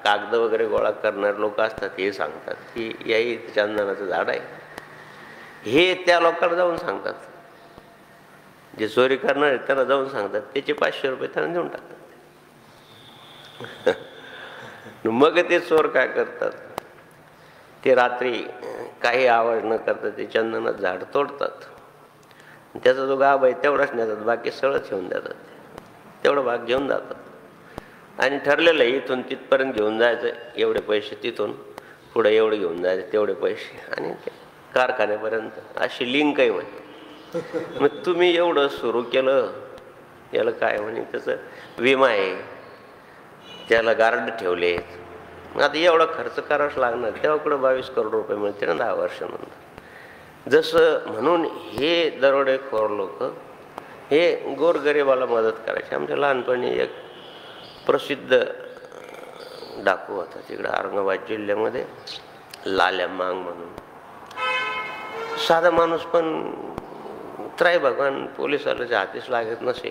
कागद वगैरे गोळा करणारे लोक असतात, हे सांगतात की याही चंदनाचं झाड आहे. हे त्या लोकांना जाऊन सांगतात, जे चोरी करणार आहेत त्यांना जाऊन सांगतात, त्याचे 500 रुपये त्यांना देऊन टाकतात. मग ते चोर काय करतात, ते रात्री काही आवाज न करता ते चंदनाचं झाड तोडतात. त्याचा जो गाभ आहे तेवढाच नेतात, बाकी सगळंच घेऊन देतात, तेवढा भाग घेऊन जातात. आणि ठरलेलं आहे इथून तिथपर्यंत घेऊन जायचं, एवढे पैसे, तिथून पुढे एवढे घेऊन जायचे, तेवढे पैसे, आणि कारखान्यापर्यंत अशी लिंक आहे म्हणे. मग तुम्ही एवढं सुरू केलं, याला काय म्हणे, त्याचं विमा आहे, त्याला गार्ड ठेवले, आता एवढा खर्च करावाच लागणार, तेव्हा कुठं 22 करोड रुपये मिळते ना 10 वर्षानंतर. जसं म्हणून हे दरोडेखोर लोक हे गोरगरिबाला मदत करायचे. आमच्या लहानपणी एक प्रसिद्ध डाकू होता तिकडं औरंगाबाद जिल्ह्यामध्ये, लाल्या मांग म्हणून. साधा माणूस पण त्राय भगवान पोलिसाला हातीस लागत नसे,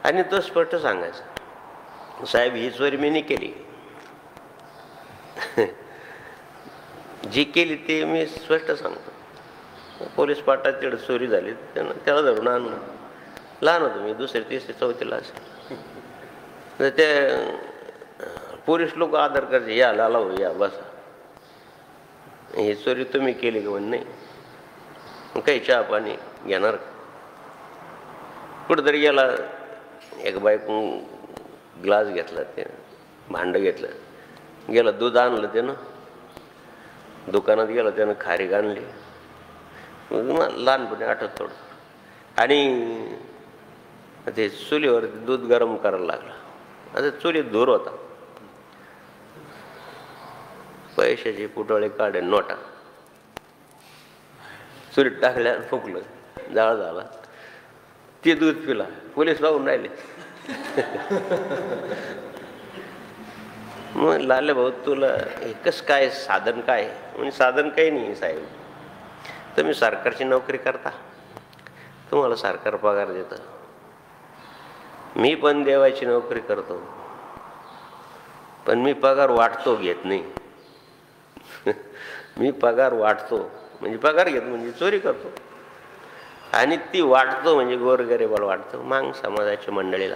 आणि तो स्पष्ट सांगायचा, साहेब ही चोरी मी नाही केली, जी केली ते मी स्पष्ट सांगतो. पोलीस पाटात तिकडे चोरी झाली, त्याला धरून आणलं. लहान होतो मी, 2री 3री 4थीला असेल. तर ते पोलीस लोक आदर करायचे, या लाला हो, या बसा, ही चोरी तुम्ही केली का? म्हणे नाही. काही चहा पाणी घेणार? कुठंतरी गेला, एक बाईकून ग्लास घेतला, ते भांडं घेतलं, गेलं दूध आणलं त्यानं, दुकानात गेलं त्यानं खारीक आणली. लहानपणी आठवत थोडं. आणि ते चुलीवर दूध गरम करायला लागलं. आता चुलीत धूर होता, पैशाचे पुतळे काढे, नोटा चुलीत टाकल्या, फुकलं, जाळ झाला. ते दूध पिला. पोलीस लावून राहिले, मग लाले भाऊ तुला एकच काय साधन काय? म्हणजे साधन काही नाही साहेब, तुम्ही सरकारची नोकरी करता, तुम्हाला सरकार पगार देतं, मी पण देवाची नोकरी करतो, पण मी पगार वाटतो, घेत नाही. मी पगार वाटतो म्हणजे पगार घेतो म्हणजे चोरी करतो, आणि ती वाटतो म्हणजे गोरगरिबाला वाटतो, मग समाजाच्या मंडळीला,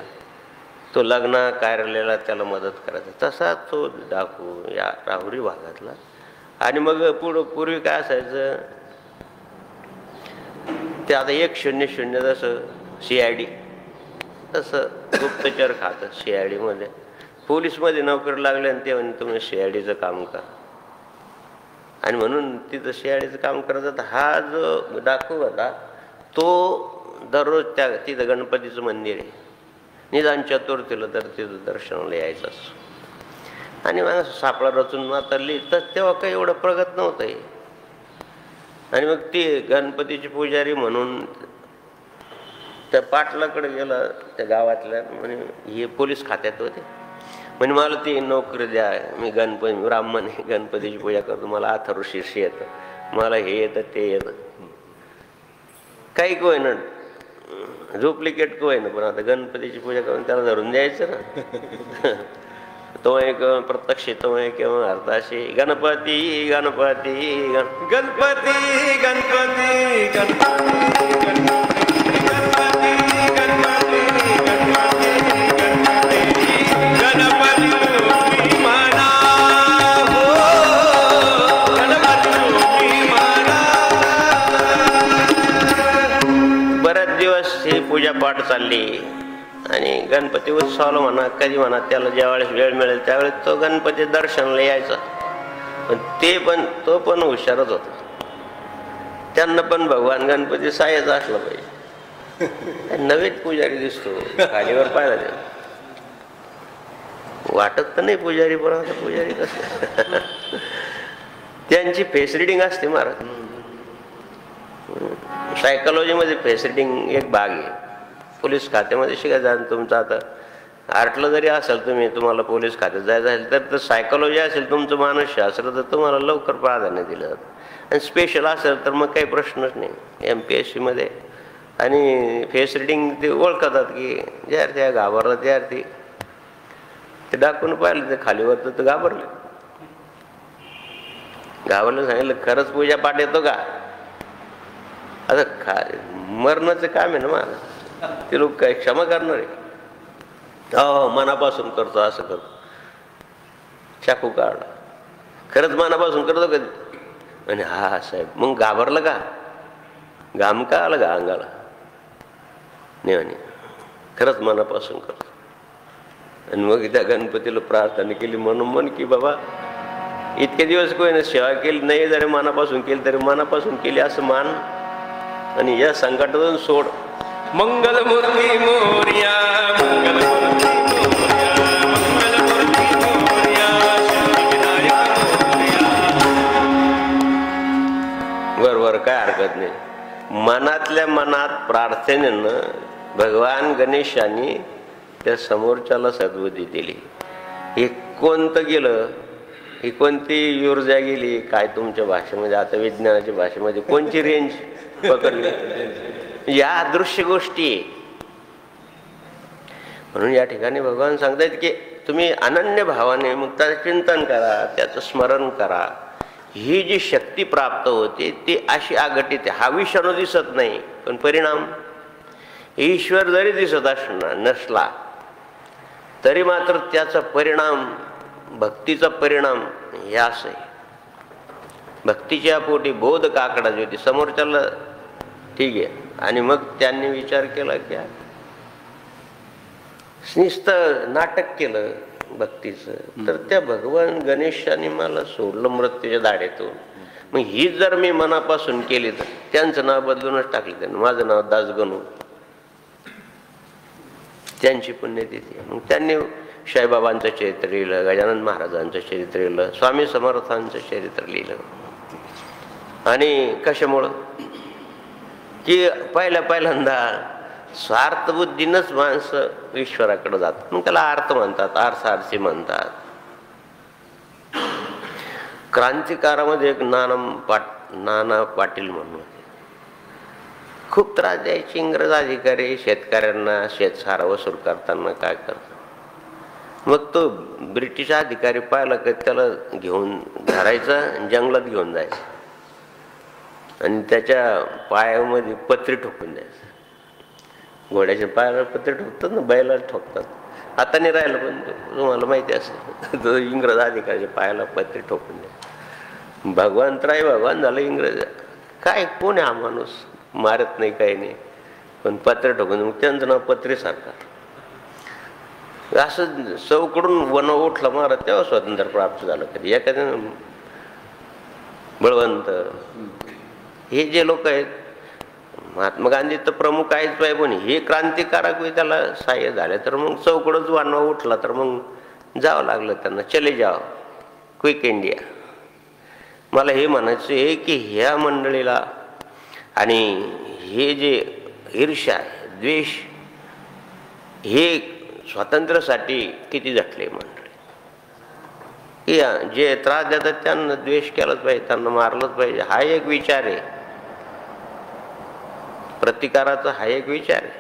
तो लग्न कार्यालयाला त्याला मदत करायचा. तसा तो डाकू या राहुरी भागातला. आणि मग पूर्वी काय असायचं ते आता 100 जसं CID तसं गुप्तचर खातं CID मध्ये. पोलीसमध्ये नोकरी लागली आणि ते म्हणे तुम्ही CIDचं काम करा, आणि म्हणून तिथं CIDचं काम करत होता. हा जो डाकू होता तो दररोज तिथं गणपतीचं मंदिर आहे, निदान चतुर्थीला तर तिथं दर्शनाला यायचंच. आणि मग सापळा रचून मातरली तर तेव्हा काही एवढं प्रगत नव्हतं हे. आणि मग ती गणपतीची पुजारी म्हणून त्या पाटलाकडे गेला त्या गावातल्या, म्हणे हे पोलीस खात्यात होते, म्हणजे मला ती नोकरी द्या, मी ब्राह्मण आहे, गणपतीची पूजा करतो, मला अथर्व शीर्ष येतं, मला हे येतं ते येतं, काही कोय ना डुप्लिकेट कोय ना, पण आता गणपतीची पूजा करून त्याला धरून द्यायचं ना. तो एक प्रत्यक्ष तो किंवा अर्थाशी गणपती गणपती गणपती गणपती गणपती पूजा पाठ चालली आणि गणपती उत्सवाला म्हणा कधी म्हणा त्याला ज्यावेळेस वेळ मिळेल त्यावेळेस तो गणपती दर्शनाला यायचा. पण तो पण हुशारच होता, त्यांना पण भगवान गणपती सायच असला पाहिजे. नवीन पुजारी दिसतो खालीवर पाहिला त्या वाटत तर नाही पुजारी, पण आता पुजारी कसं त्यांची फेस रिडिंग असते महाराज. सायकोलॉजीमध्ये फेस रिडिंग एक भाग आहे. पोलीस खात्यामध्ये शिकायचं. तुमचं आता आर्टला जरी असेल तुम्हाला पोलीस खात्यात जायचं असेल तर सायकोलॉजी असेल तुमचं मानसशास्त्र, तर तुम्हाला लवकर प्राधान्य दिलं जातं. आणि स्पेशल असेल तर मग काही प्रश्नच नाही MPSC मध्ये. आणि फेस रिडिंग ते ओळखतात की ज्यार त्या घाबरला त्यार ते डाकून पाहिलं ते खालीवर तर घाबरले. सांगितलं खरंच पूजा पाठ येतो का? आता मरणाचं काम आहे ना मला, ते लोक काय क्षमा करणार आहे? हो मनापासून करतो, असं करतो. चाकू काढला, खरंच मनापासून करतो कधी? आणि हा साहेब मग घाबरलं का? घाम का आला का अंगाला? नाही म्हणे खरंच मनापासून करतो. आणि मग त्या गणपतीला प्रार्थना केली म्हणून की बाबा इतके दिवस कोणी सेवा केली नाही, जरी मनापासून केली तरी मनापासून केली असं मान, आणि या संकटातून सोड. मंगलमूर्ती मोरया मंगलमूर्ती मोरया मंगलमूर्ती मोरया सिद्धिविनायक मोरया. बरोबर, काय हरकत नाही. मनातल्या मनात प्रार्थनेनं भगवान गणेशांनी त्या समोरच्याला सद्बुद्धी दिली. हे कोणतं गेलं, ही कोणती ऊर्जा गेली काय तुमच्या भाषेमध्ये, आता विज्ञानाच्या भाषेमध्ये कोणची रेंज पकडली, या दृश्य गोष्टी. म्हणून या ठिकाणी भगवान सांगतायत की तुम्ही अनन्य भावाने मुक्ताचं चिंतन करा, त्याचं स्मरण करा. ही जी शक्ती प्राप्त होते ती अशी आगटीत आहे. हा विषाणू दिसत नाही, पण परिणाम ईश्वर जरी दिसत नसला तरी मात्र त्याचा परिणाम, भक्तीचा परिणाम हे असं आहे. भक्तीच्या पोटी बोध काकडा जी होती समोरच्याला, ठीक आहे. आणि मग त्यांनी विचार केला की नुसतं नाटक केलं भक्तीचं, तर त्या भगवान गणेशाने मला सोडलं मृत्यूच्या दाढेतून. मग ही जर मी मनापासून केली तर त्यांचं नाव बदलूनच टाकलं त्यांनी, माझं नाव दासगणू, त्यांची पुण्यतिथी. मग त्यांनी साईबाबांचं चरित्र लिहिलं, गजानन महाराजांचं चरित्र लिहिलं, स्वामी समर्थांचं चरित्र लिहिलं. आणि कशामुळं की पहिल्यांदा स्वार्थबुद्धीनंच माणसं ईश्वराकडे जातात, मग त्याला अर्थ म्हणतात, अर्थार्थी म्हणतात. क्रांतिकारामध्ये एक नाना पाटील म्हणून होते. खूप त्रास द्यायचे इंग्रज अधिकारी शेतकऱ्यांना, शेतसारा वसूल करताना काय करतात. मग तो ब्रिटिश अधिकारी पाहिला की त्याला घेऊन धरायचं, जंगलात घेऊन जायचं आणि त्याच्या पायामध्ये पत्री ठोकून द्यायचं. घोड्याच्या पायाला पत्री ठोकतात ना, बैला ठोकतात. आता नाही राहिलं, पण तुम्हाला माहिती असेल तो इंग्रज अधिकाऱ्याच्या पायाला पत्री ठोकून द्या. भगवान त्राय भगवान झालं इंग्रज. काय कोण आहे हा माणूस, मारत नाही काही नाही, पण पत्र ठोकून. मग त्यांचं नाव पत्री सरकार. असं चौकडून वन उठला मारत तेव्हा स्वातंत्र्य प्राप्त झालं. कधी एखाद्या बळवंत हे जे लोक आहेत, महात्मा गांधी तर प्रमुख आहेच पाहिजे, पण हे क्रांतिकारक त्याला सहाय्य झाले. तर मग चौकडच वानवा उठला तर मग जावं लागलं त्यांना. चले जाव, क्विक इंडिया. मला हे म्हणायचं आहे की ह्या मंडळीला आणि हे जे ईर्ष्या द्वेष हे स्वातंत्र्यासाठी किती झटले मंडळी, की जे त्रास देतात त्यांना द्वेष केलाच पाहिजे, त्यांना मारलंच पाहिजे. हा एक विचार आहे, प्रतिकाराचा हा एक विचार आहे.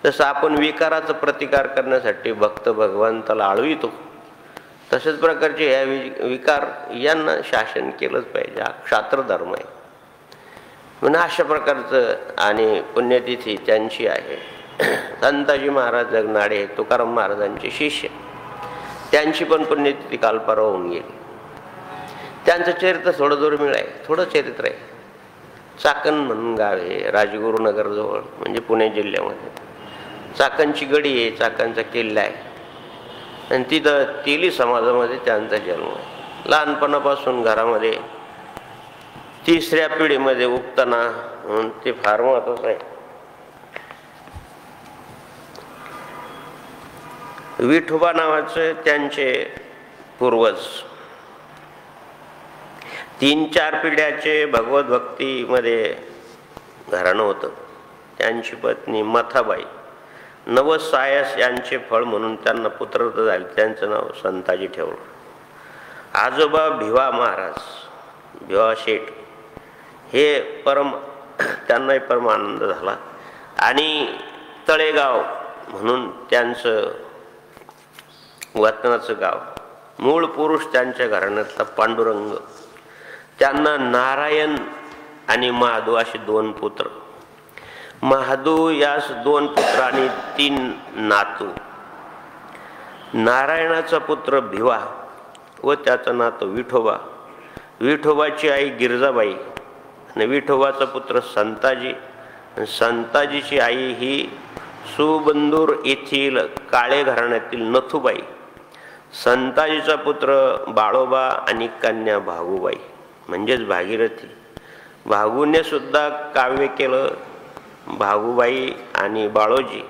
जसं आपण विकाराचा प्रतिकार करण्यासाठी भक्त भगवंताला आळवितो, तशाच प्रकारचे या विकार यांना शासन केलंच पाहिजे. हा क्षात्र धर्म आहे. म्हणून अशा प्रकारचं. आणि पुण्यतिथी त्यांची आहे. संताजी महाराज जगनाडे तुकाराम महाराजांचे शिष्य, त्यांची पण पुण्यतिथी काल परवा होऊन गेली. त्यांचं चरित्र थोडं दुर्मिळ आहे, थोडं चरित्र आहे. चाकण म्हणून गाव आहे राजगुरुनगर जवळ, म्हणजे पुणे जिल्ह्यामध्ये. चाकणची गडी आहे, चाकणचा किल्ला आहे, आणि तिथं तेली समाजामध्ये त्यांचा जन्म आहे. लहानपणापासून घरामध्ये तिसऱ्या पिढीमध्ये उगताना, म्हणून ते फार महत्वाचं आहे. विठोबा नावाचे त्यांचे पूर्वज 3-4 पिढ्याचे भगवत भक्तीमध्ये घराणं होतं. त्यांची पत्नी मथाबाई, नवस सायस यांचे फळ म्हणून त्यांना पुत्ररत्न झाले. त्यांचं नाव संताजी ठेवलं. आजोबा भिवा महाराज, भिवा शेठ, हे त्यांनाही परम आनंद झाला. आणि तळेगाव म्हणून त्यांचं वतनाचं गाव. मूळ पुरुष त्यांच्या घराण्यातला पांडुरंग. त्यांना नारायण आणि महादू असे 2 पुत्र. महादू यास 2 पुत्र आणि 3 नातू. नारायणाचा पुत्र भिवा व त्याचा नातू विठोबा. विठोबाची आई गिरजाबाई आणि विठोबाचा पुत्र संताजी. संताजीची आई ही सुबंदूर येथील काळे घराण्यातील नथुबाई. संताजीचा पुत्र बाळोबा आणि कन्या भागूबाई म्हणजेच भागीरथी. भागूने सुद्धा काव्य केलं. भागूबाई आणि बाळोजी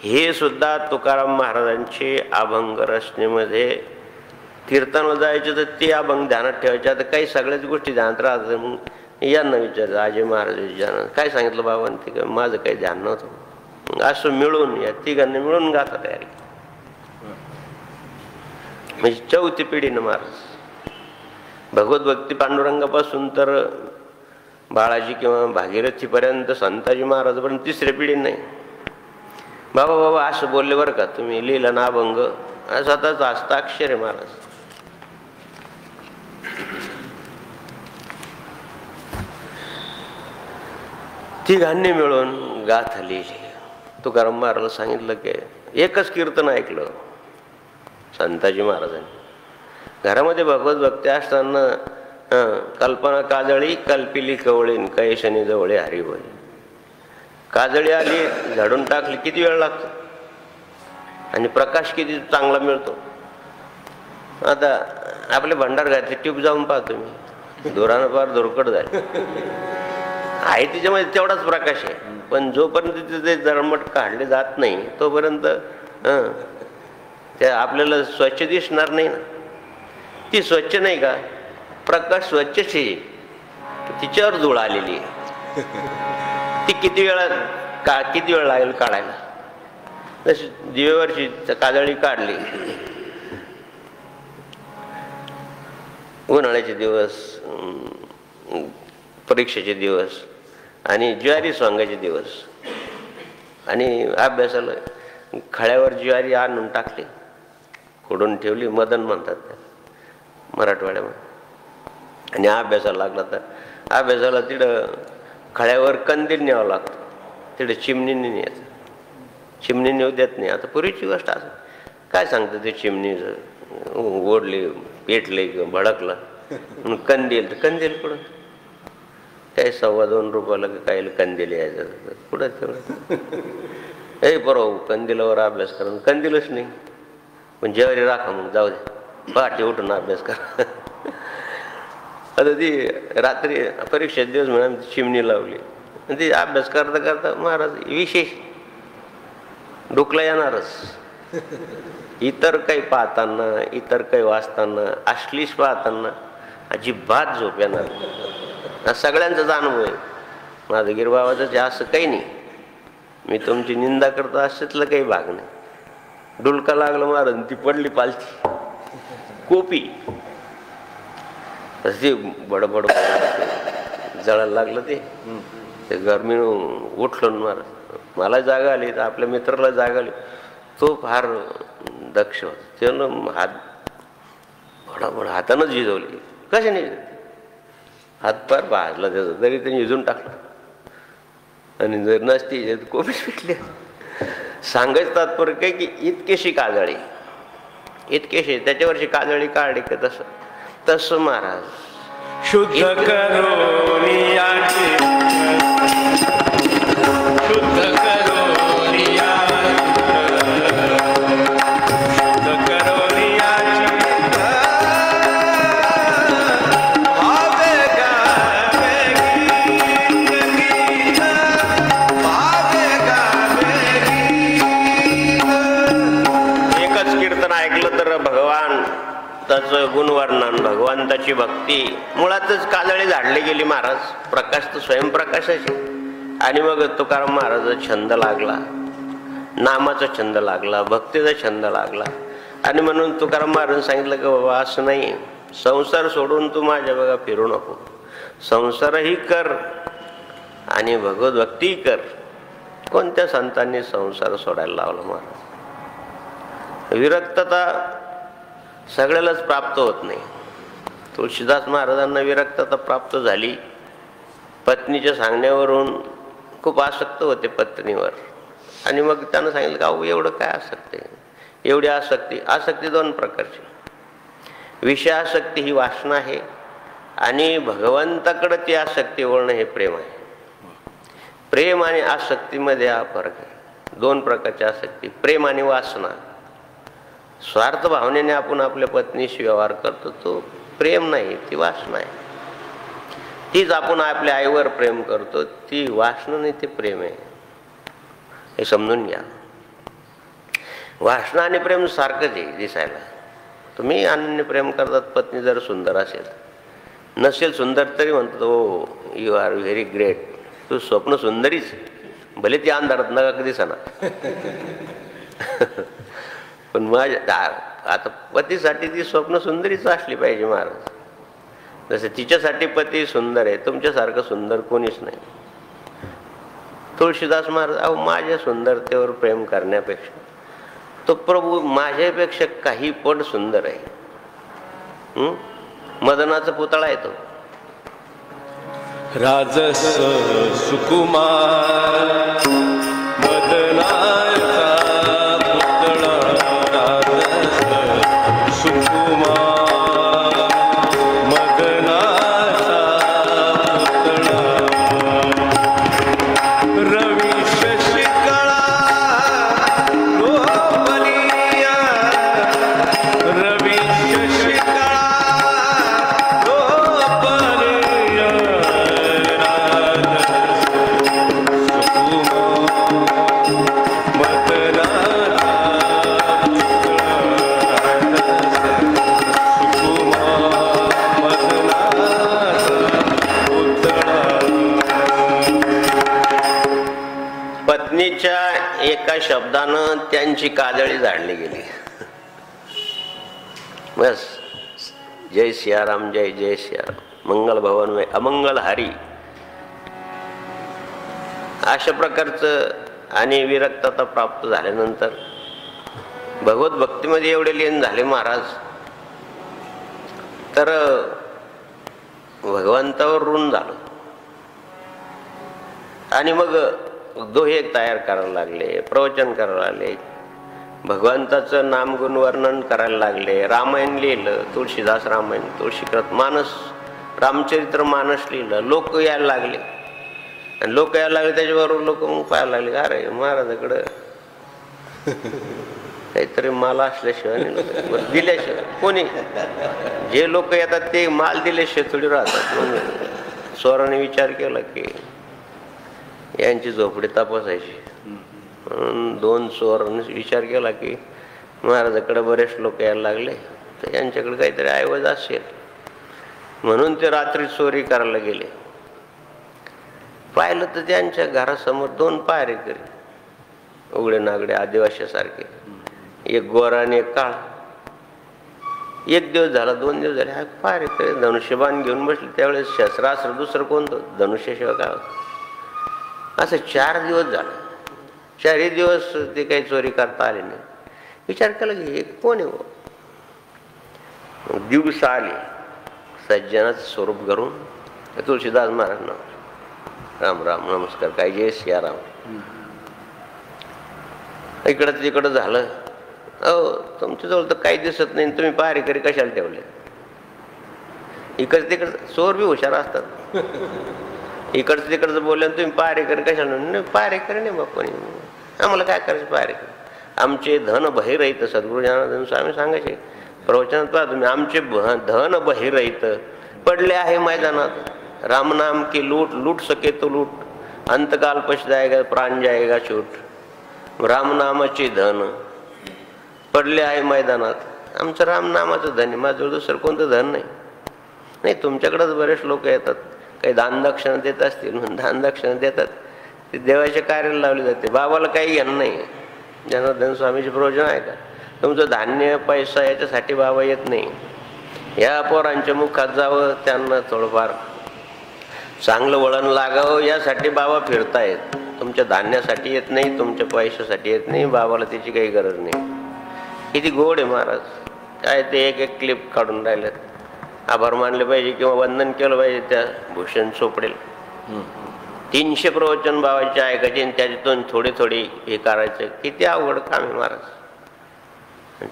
हे सुद्धा तुकाराम महाराजांचे अभंग रचनेमध्ये कीर्तन जायचे, तर ते अभंग ध्यानात ठेवायचे. आता काही सगळ्याच गोष्टी ध्यानात राहतात. मग यांना विचारलं, अजय महाराज ध्यानात काय सांगितलं बाबा, ते माझं काही ध्यान नव्हतं. असं मिळून या तिघांनी मिळून गाता तयारी. म्हणजे 4थी पिढीनं महाराज भगवत भक्ती पांडुरंगापासून तर बाळाजी किंवा भागीरथीपर्यंत संताजी महाराजपर्यंत 3री पिढी नाही. बाबा असं बोलले बरं का, तुम्ही लिहिलं ना अभंग, स्वतःच हस्ताक्षर आहे महाराज. तिघांनी मिळून गाथा लिहिली. तुकाराम महाराज सांगितलं की एकच कीर्तन ऐकलं संताजी महाराजांनी. घरामध्ये भगवत भक्ती असताना कल्पना काजळी कल्पिली कवळीन कैशनी जवळे हरिबोली. काजळी आली, झाडून टाकली, किती वेळ लागतो आणि प्रकाश किती चांगला मिळतो. आता आपले भंडार घातले ट्यूब जाऊन पाहतो मी, धुरानं फार धुरकट झाली आहे, तिच्यामध्ये तेवढाच प्रकाश आहे. पण जोपर्यंत तिथे जळमट काढले जात नाही तोपर्यंत त्या आपल्याला स्वच्छ दिसणार नाही ना. ती स्वच्छ नाही का, प्रकाश स्वच्छच आहे, तिच्यावर धूळ आलेली आहे. ती किती वेळा का किती वेळ लागेल काढायला. तशी दिवेवरची काजळी काढली. उन्हाळ्याचे दिवस, परीक्षेचे दिवस आणि ज्वारी सोंगायचे दिवस आणि अभ्यासाला खळ्यावर ज्वारी आणून टाकली, खोडून ठेवली. मदन म्हणतात मराठवाड्यामध्ये. आणि अभ्यासाला लागला तर अभ्यासाला तिथं खळ्यावर कंदील न्यावं लागतं. तिथं चिमणीने न्यायचं. चिमणी नेऊ देत नाही. आता पूर्वीची गोष्ट असं काय सांगतं ते चिमणीचं ओढले, पेटले किंवा भडकलं म्हणून कंदील. तर कंदील कुठं काही $2.25 रुपयाला काही कंदील यायचं कुठं तेवढं. हे बरोबर कंदिलावर अभ्यास करा. कंदीलच नाही. पण ज्वारी राखा मग जाऊ दे, पहाटे उठून अभ्यास करा. आता ती रात्री परीक्षेचे दिवस म्हणून चिमणी लावली. ती अभ्यास करता करता महाराज विशेष डोकला येणारच. इतर काही पाहताना, इतर काही वाचताना, अश्लीष पाहताना अजिबात झोप येणार. हा सगळ्यांचाच अनुभव आहे. माझं गिरबाबाचं असं काही नाही. मी तुमची निंदा करतो अशातलं काही भाग नाही. डुलका लागलं महाराज, ती पडली पालथी कोपी, ती बडबड जळायला लागलं. ते गरमीनं उठलो महाराज. मला जागा आली तर आपल्या मित्राला जागा आली. तो फार दक्ष होता. त्यानं बडाबड हातानं झिजवली. कशाने हातपार भाजला त्याचा, तरी त्याने झिजून टाकला. आणि जर नसती कोपीच पिटली. सांगायचं तात्पर्य काय की इतकेशी काजळी, इतकेशी त्याच्यावरची काजळी काढली का तसं तसं महाराज शुद्ध करोनिया, शुद्ध करोनिया, शुद्ध करोनिया, एकच कीर्तन ऐकलं तर भगवान त्याचं गुणवर्णन, भगवंताची भक्ती, मुळातच काजळी झाडली गेली महाराज. प्रकाश तर स्वयंप्रकाशाची. आणि मग तुकाराम महाराजाचा छंद लागला, नामाचा छंद लागला, भक्तीचा छंद लागला. आणि म्हणून तुकाराम महाराज सांगितलं की बाबा असं नाही, संसार सोडून तू माझ्या बघा फिरू नको. संसारही कर आणि भगवत भक्तीही कर. कोणत्या संतांनी संसार सोडायला लावला महाराज? विरक्तता सगळ्यालाच प्राप्त होत नाही. तुळशीदास महाराजांना विरक्तता प्राप्त झाली. पत्नीच्या सांगण्यावरून खूप आसक्त होते पत्नीवर. आणि मग त्यानं सांगितलं का एवढं काय आसक्ती, एवढी आसक्ती. आसक्ती दोन प्रकारची. विषयासक्ती ही वासना आहे आणि भगवंताकडे ती आसक्ती वळणं हे प्रेम आहे. प्रेम आणि आसक्तीमध्ये हा फरक आहे. दोन प्रकारची आसक्ती, प्रेम आणि वासना. स्वार्थ भावनेने आपण आपल्या पत्नीशी व्यवहार करतो तो प्रेम नाही, ती वासना आहे. तीच आपण आपल्या आईवर प्रेम करतो, ती वासना नाही, ते प्रेम आहे. हे समजून घ्या. वासना आणि प्रेम सारखंच आहे दिसायला. तुम्ही अनन्य प्रेम करतात. पत्नी जर सुंदर असेल, नसेल सुंदर तरी म्हणतो ओ यू आर व्हेरी ग्रेट, तू स्वप्न सुंदरीच, भले ती अंधारात नका कधी दिसना. पण माझ्या आता पतीसाठी ती स्वप्न सुंदरीच असली पाहिजे महाराज. जसं तिच्यासाठी पती सुंदर आहे, तुमच्यासारखं सुंदर कोणीच नाही. तुळशीदास महाराज अहो माझ्या सुंदरतेवर प्रेम करण्यापेक्षा तो प्रभू माझ्यापेक्षा काही पट सुंदर आहे. मदनाचा पुतळा आहे तो. राजस सुकुमार मदनाचा पुतळा, राजस सुकुमार मदनाचा पुतळा, रवी शशिकळा गोपनिया, रवी शशिकळा गोपनिया, राजस पत्नीच्या एका शब्दानं त्यांची काजळी झाडली गेली. बस, जय सियाराम, जय जय सियाराम, मंगल भवन में अमंगल हारी, अशा प्रकारचं. आणि विरक्तता प्राप्त झाल्यानंतर भगवत भक्तीमध्ये एवढे लीन झाले महाराज, तर भगवंतावर ऋण झालं. आणि मग दोहे तयार करायला लागले, प्रवचन करायला लागले, भगवंताचं नामगुण वर्णन करायला लागले, रामायण लिहिलं, तुळशीदास रामायण, तुळशीकृत मानस, रामचरित्र मानस लिहिलं. लोक यायला लागले, आणि लोक यायला लागले, त्याच्याबरोबर लोक मग पाहायला लागले, अरे महाराजाकडं काहीतरी माल असल्याशिवाय नाही, दिल्याशिवाय कोणी, जे लोक येतात ते माल दिल्याशिवाय थोडी राहतात. मग स्वराने विचार केला की यांची झोपडी तपासायची. म्हणून 2 चोरांनी विचार केला की महाराजाकडे बरेच लोक यायला लागले, तर यांच्याकडे काहीतरी ऐवज असेल, म्हणून ते रात्री चोरी करायला गेले. पाहिलं तर त्यांच्या घरासमोर 2 पारेकरी, उघडे नागडे आदिवासीसारखे, एक गोरा आणि एक काळा. 1 दिवस झाला, 2 दिवस झाले, हा पारेकरी धनुष्यबाण घेऊन बसले. त्यावेळेस शस्त्रास्त्र दुसरं कोणतं, धनुष्यशिवाय काय होतं. असं 4 दिवस झालं. 4ही दिवस ते काही चोरी करता आले नाही. विचार केला की हे कोण आहे. दिवस आले, सज्जनाचं स्वरूप करून तुळशीदास महाराज, राम राम, नमस्कार, काय जय सियाराम. इकडं तिकडं झालं. अहो, तुमच्याजवळ तर काही दिसत नाही, तुम्ही पारेकरी कशाला ठेवले. इकडं तिकडं चोर बी हुशार असतात. इकडचं तिकडचं बोललं, तुम्ही पारेकरी कशाला. नाही, पारेकरी नाही बाप्पानी, आम्हाला काय करायचं पारेकरी. आमचे धन बहिरहित, सद्गुरू ज्ञानानंद स्वामी सांगायचे प्रवचनात पहा तुम्ही, आमचे धन बहिरहित पडले आहे मैदानात. राम नाम की लूट, लूट सके तो लूट, अंतकाल पछ जाएगा प्राण जाएगा छूट. राम नामाचे धन पडले आहे मैदानात. आमचं राम नामाचं धन आहे, माझं दुसरं कोणतं धन नाही. नाही, तुमच्याकडेच बरेच लोक येतात, काही दानदक्षिणा देत असतील म्हणून दानदक्षिणा देतात, ते देवाच्या कार्याला लावली जाते. बाबाला काही घेणं नाही. जनार्दन स्वामीचे प्रवचन आहे का, तुमचं धान्य पैसा याच्यासाठी बाबा येत नाही. या पोरांच्या मुखात जावं, त्यांना थोडंफार चांगलं वळण लागावं, यासाठी बाबा फिरतायत. तुमच्या धान्यासाठी येत नाही, तुमच्या पैशासाठी येत नाही. बाबाला त्याची काही गरज नाही. किती गोड आहे महाराज. काय ते एक क्लिप काढून राहिलेत. आभार मानले पाहिजे किंवा वंदन केलं पाहिजे त्या भूषण चोपडेल. 300 प्रवचन बाबाचे ऐकायचे आणि त्याच्यातून थोडी थोडी हे करायचं. किती अवघड काम आहे महाराज.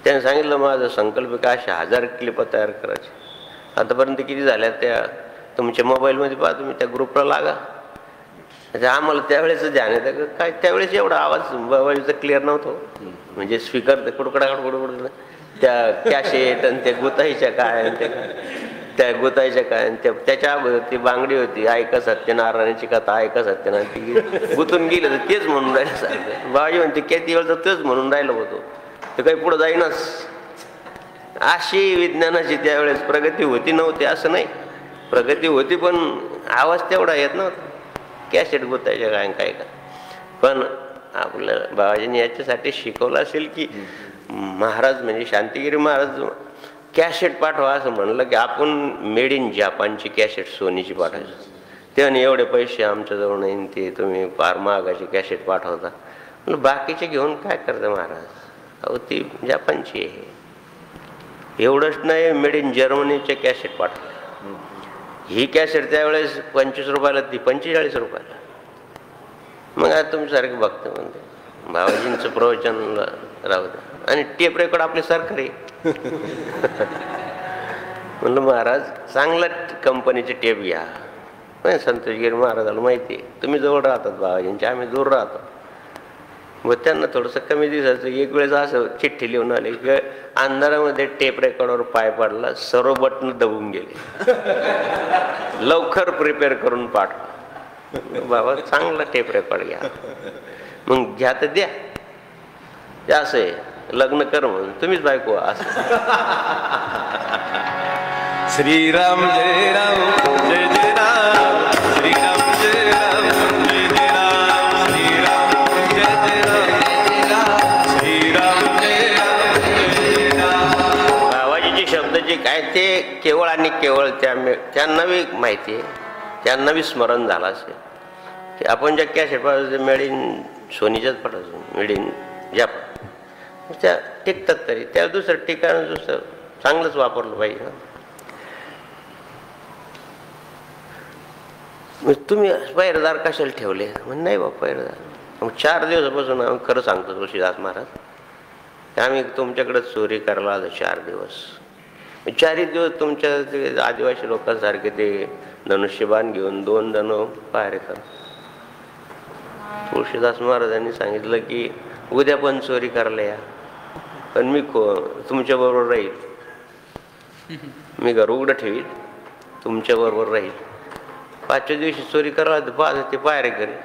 त्याने सांगितलं माझं संकल्प काय, अशा 1000 क्लिप तयार करायचे. आतापर्यंत किती झाल्या त्या तुमच्या मोबाईलमध्ये पहा तुम्ही, त्या ग्रुपला लागा. आम्हाला त्यावेळेस ध्यान येतं काय, त्यावेळेस एवढा आवाज बाबाचा क्लिअर नव्हतो. म्हणजे स्पीकर कुडकुड त्या कॅशेट आणि त्या गुताईच्या काय, त्या गुताईच्या काय, त्याच्या अगोदर ती बांगडी होती, ऐका सत्यनारायणाची कथा, ऐका सत्यनारायण, ती गुतून गेलं तर तेच म्हणून राहिलं सारखं. बाबाजी म्हणते किती वेळ तर तेच म्हणून राहिलं होतो, ते काही पुढं जाईनच. अशी विज्ञानाची त्यावेळेस प्रगती होती नव्हती असं नाही, प्रगती होती पण आवाज तेवढा येत नव्हता. कॅसेट गुतायच्या काय काय का. पण आपल्या बाबाजींनी याच्यासाठी शिकवलं असेल की महाराज म्हणजे शांतिगिरी महाराज कॅसेट पाठवा असं म्हणलं की आपण मेड इन जापानची कॅसेट सोनीची पाठवायचं. त्याने एवढे पैसे आमच्याजवळ नाही, ते तुम्ही फार महागाची कॅसेट पाठवता. म्हणलं बाकीचे घेऊन काय करतं महाराज. अहो ती जापानची आहे. एवढंच नाही, मेड इन जर्मनीचे कॅसेट पाठवले. ही कॅसेट त्यावेळेस 25 रुपयाला, ती 45 रुपयाला. मग आता तुमच्यासारखे बघतो म्हणते बाबाजींचं प्रवचन राहू द्या. आणि टेप रेकॉर्ड आपले सरकारी. म्हणलं महाराज चांगला कंपनीचे टेप घ्या. नाही, संतोषगिरी महाराजाला माहिती आहे तुम्ही जवळ राहतात बाबाजींच्या, आम्ही दूर राहतो. मग त्यांना थोडंसं कमी दिसायचं. एक वेळेस असं चिठ्ठी लिहून आले की अंधारामध्ये टेप रेकॉर्डवर पाय पडला, सर्व बटन दबून गेले, लवकर प्रिपेअर करून पाठवा. बाबा चांगला टेप रेकॉर्ड घ्या. मग घ्या तर द्या. ते असं आहे, लग्न कर म्हणून तुम्हीच बायको असं. श्रीराम जय राम जय जय राम, श्रीराम जय राम जय जय राम, श्रीराम जय ते केवळ आणि केवळ त्यांना बी माहिती आहे, त्यांना बी स्मरण झालं असेल की आपण ज्या कॅसेट पाहिजे मेड इन सोनीच्याच पडायचो, मेड इन जपान, त्या टिकतात तरी त्या दुसरं ठिकाण दुसरं चांगलंच वापरलं पाहिजे ना. तुम्ही पैरदार कशाला ठेवले? म्हणजे नाही बाबा पैरदार. मग 4 दिवसापासून आम्ही खरं सांगतो तुळशीदास महाराज, आम्ही तुमच्याकडे चोरी करायला आलो 4 दिवस. 4 दिवस तुमच्या ते आदिवासी लोकांसारखे ते धनुष्यबाण घेऊन 2 जण पायरे करत. तुळशीदास महाराजांनी सांगितलं की उद्या पण चोरी करायला या, पण मी तुमच्या बरोबर राहील, मी घर उघडं ठेवील, तुमच्या बरोबर राहील. 5व्या दिवशी चोरी करायला ते पायरे करे.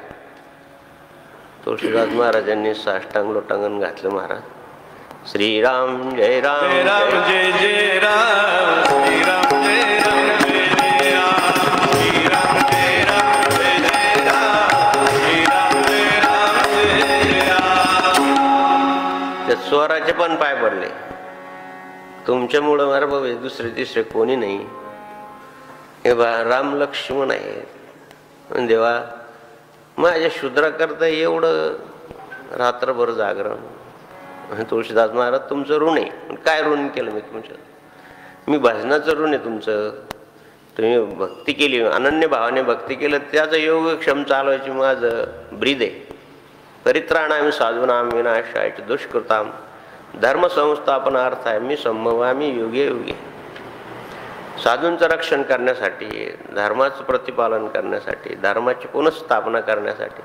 तुळशीदास महाराजांनी साष्टांग लोटांगण घातलं. महाराज श्रीराम जय राम, जय राम जय जय राम, श्रीराम जय राम जय जय राम, श्रीराम जय राम जय जय राम, श्रीराम जय राम जय जय राम. त्या चोराचे पण पाय पडले. तुमच्यामुळं मारा बाबा दुसरे तिसरे कोणी नाही. हे बा राम लक्ष्मण आहे. देवा माझ्या शूद्राकरता एवढं रात्रभर जागरण. तुळशीदास महाराज तुमचं ऋण आहे. काय ऋण केलं मी तुमचं? मी भजनाचं ऋण आहे तुमचं. तुम्ही भक्ती केली, अनन्य भावाने भक्ती केलं, त्याचं योगक्षम चालवायची माझं ब्रीद आहे. परित्राणामी साधूनाम विनाशाय दुष्कृताम धर्मसंस्थापनार्थाय मी संभवामी युगे युगे. साधूंचं रक्षण करण्यासाठी, धर्माचं प्रतिपालन करण्यासाठी, धर्माची पुनःस्थापना करण्यासाठी,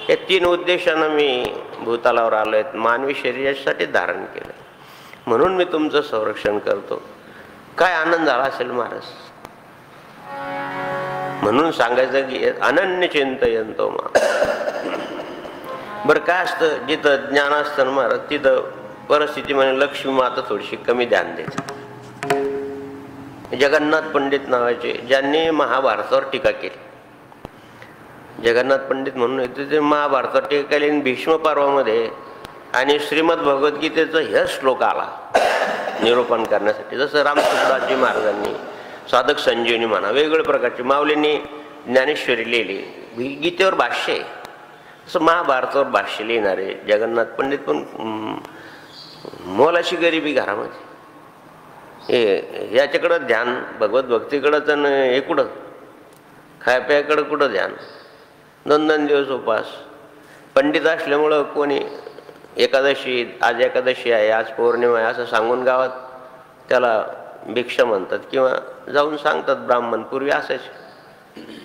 या 3 उद्देशानं मी भूतालावर आलो आहे. मानवी शरीरासाठी धारण केलं, म्हणून मी तुमचं संरक्षण करतो. काय आनंद झाला असेल महाराज. म्हणून सांगायचं की अनन्य चिंतयंतो मा. बरं काय असतं, जिथं ज्ञान असतं महाराज तिथं परिस्थिती म्हणजे लक्ष्मी माता थोडीशी कमी ध्यान द्यायचं. जगन्नाथ पंडित नावाचे ज्यांनी महाभारतावर टीका केली, जगन्नाथ पंडित म्हणून येते ते महाभारतावर टीका केली. भीष्म पर्वामध्ये आणि श्रीमद भगवद्गीतेचा हे श्लोक आला निरूपण करण्यासाठी. जसं रामसुखदासजी महाराजांनी साधक संजीवनी म्हणा, वेगवेगळ्या प्रकारची माऊलींनी ज्ञानेश्वरी लिहिली, गीतेवर भाष्य आहे. तसं महाभारतावर भाष्य लिहिणारे जगन्नाथ पंडित पण मोलाची गरिबी घरामध्ये. याच्याकडं ध्यान भगवत भक्तीकडं तर हे कुठं खायप्याकडं कुठं ध्यान. 2-2 दिवस उपास. पंडित असल्यामुळं कोणी एकादशी, आज एकादशी आहे, आज पौर्णिमा आहे असं सांगून गावात त्याला भिक्षा म्हणतात किंवा जाऊन सांगतात ब्राह्मण. पूर्वी असायचे.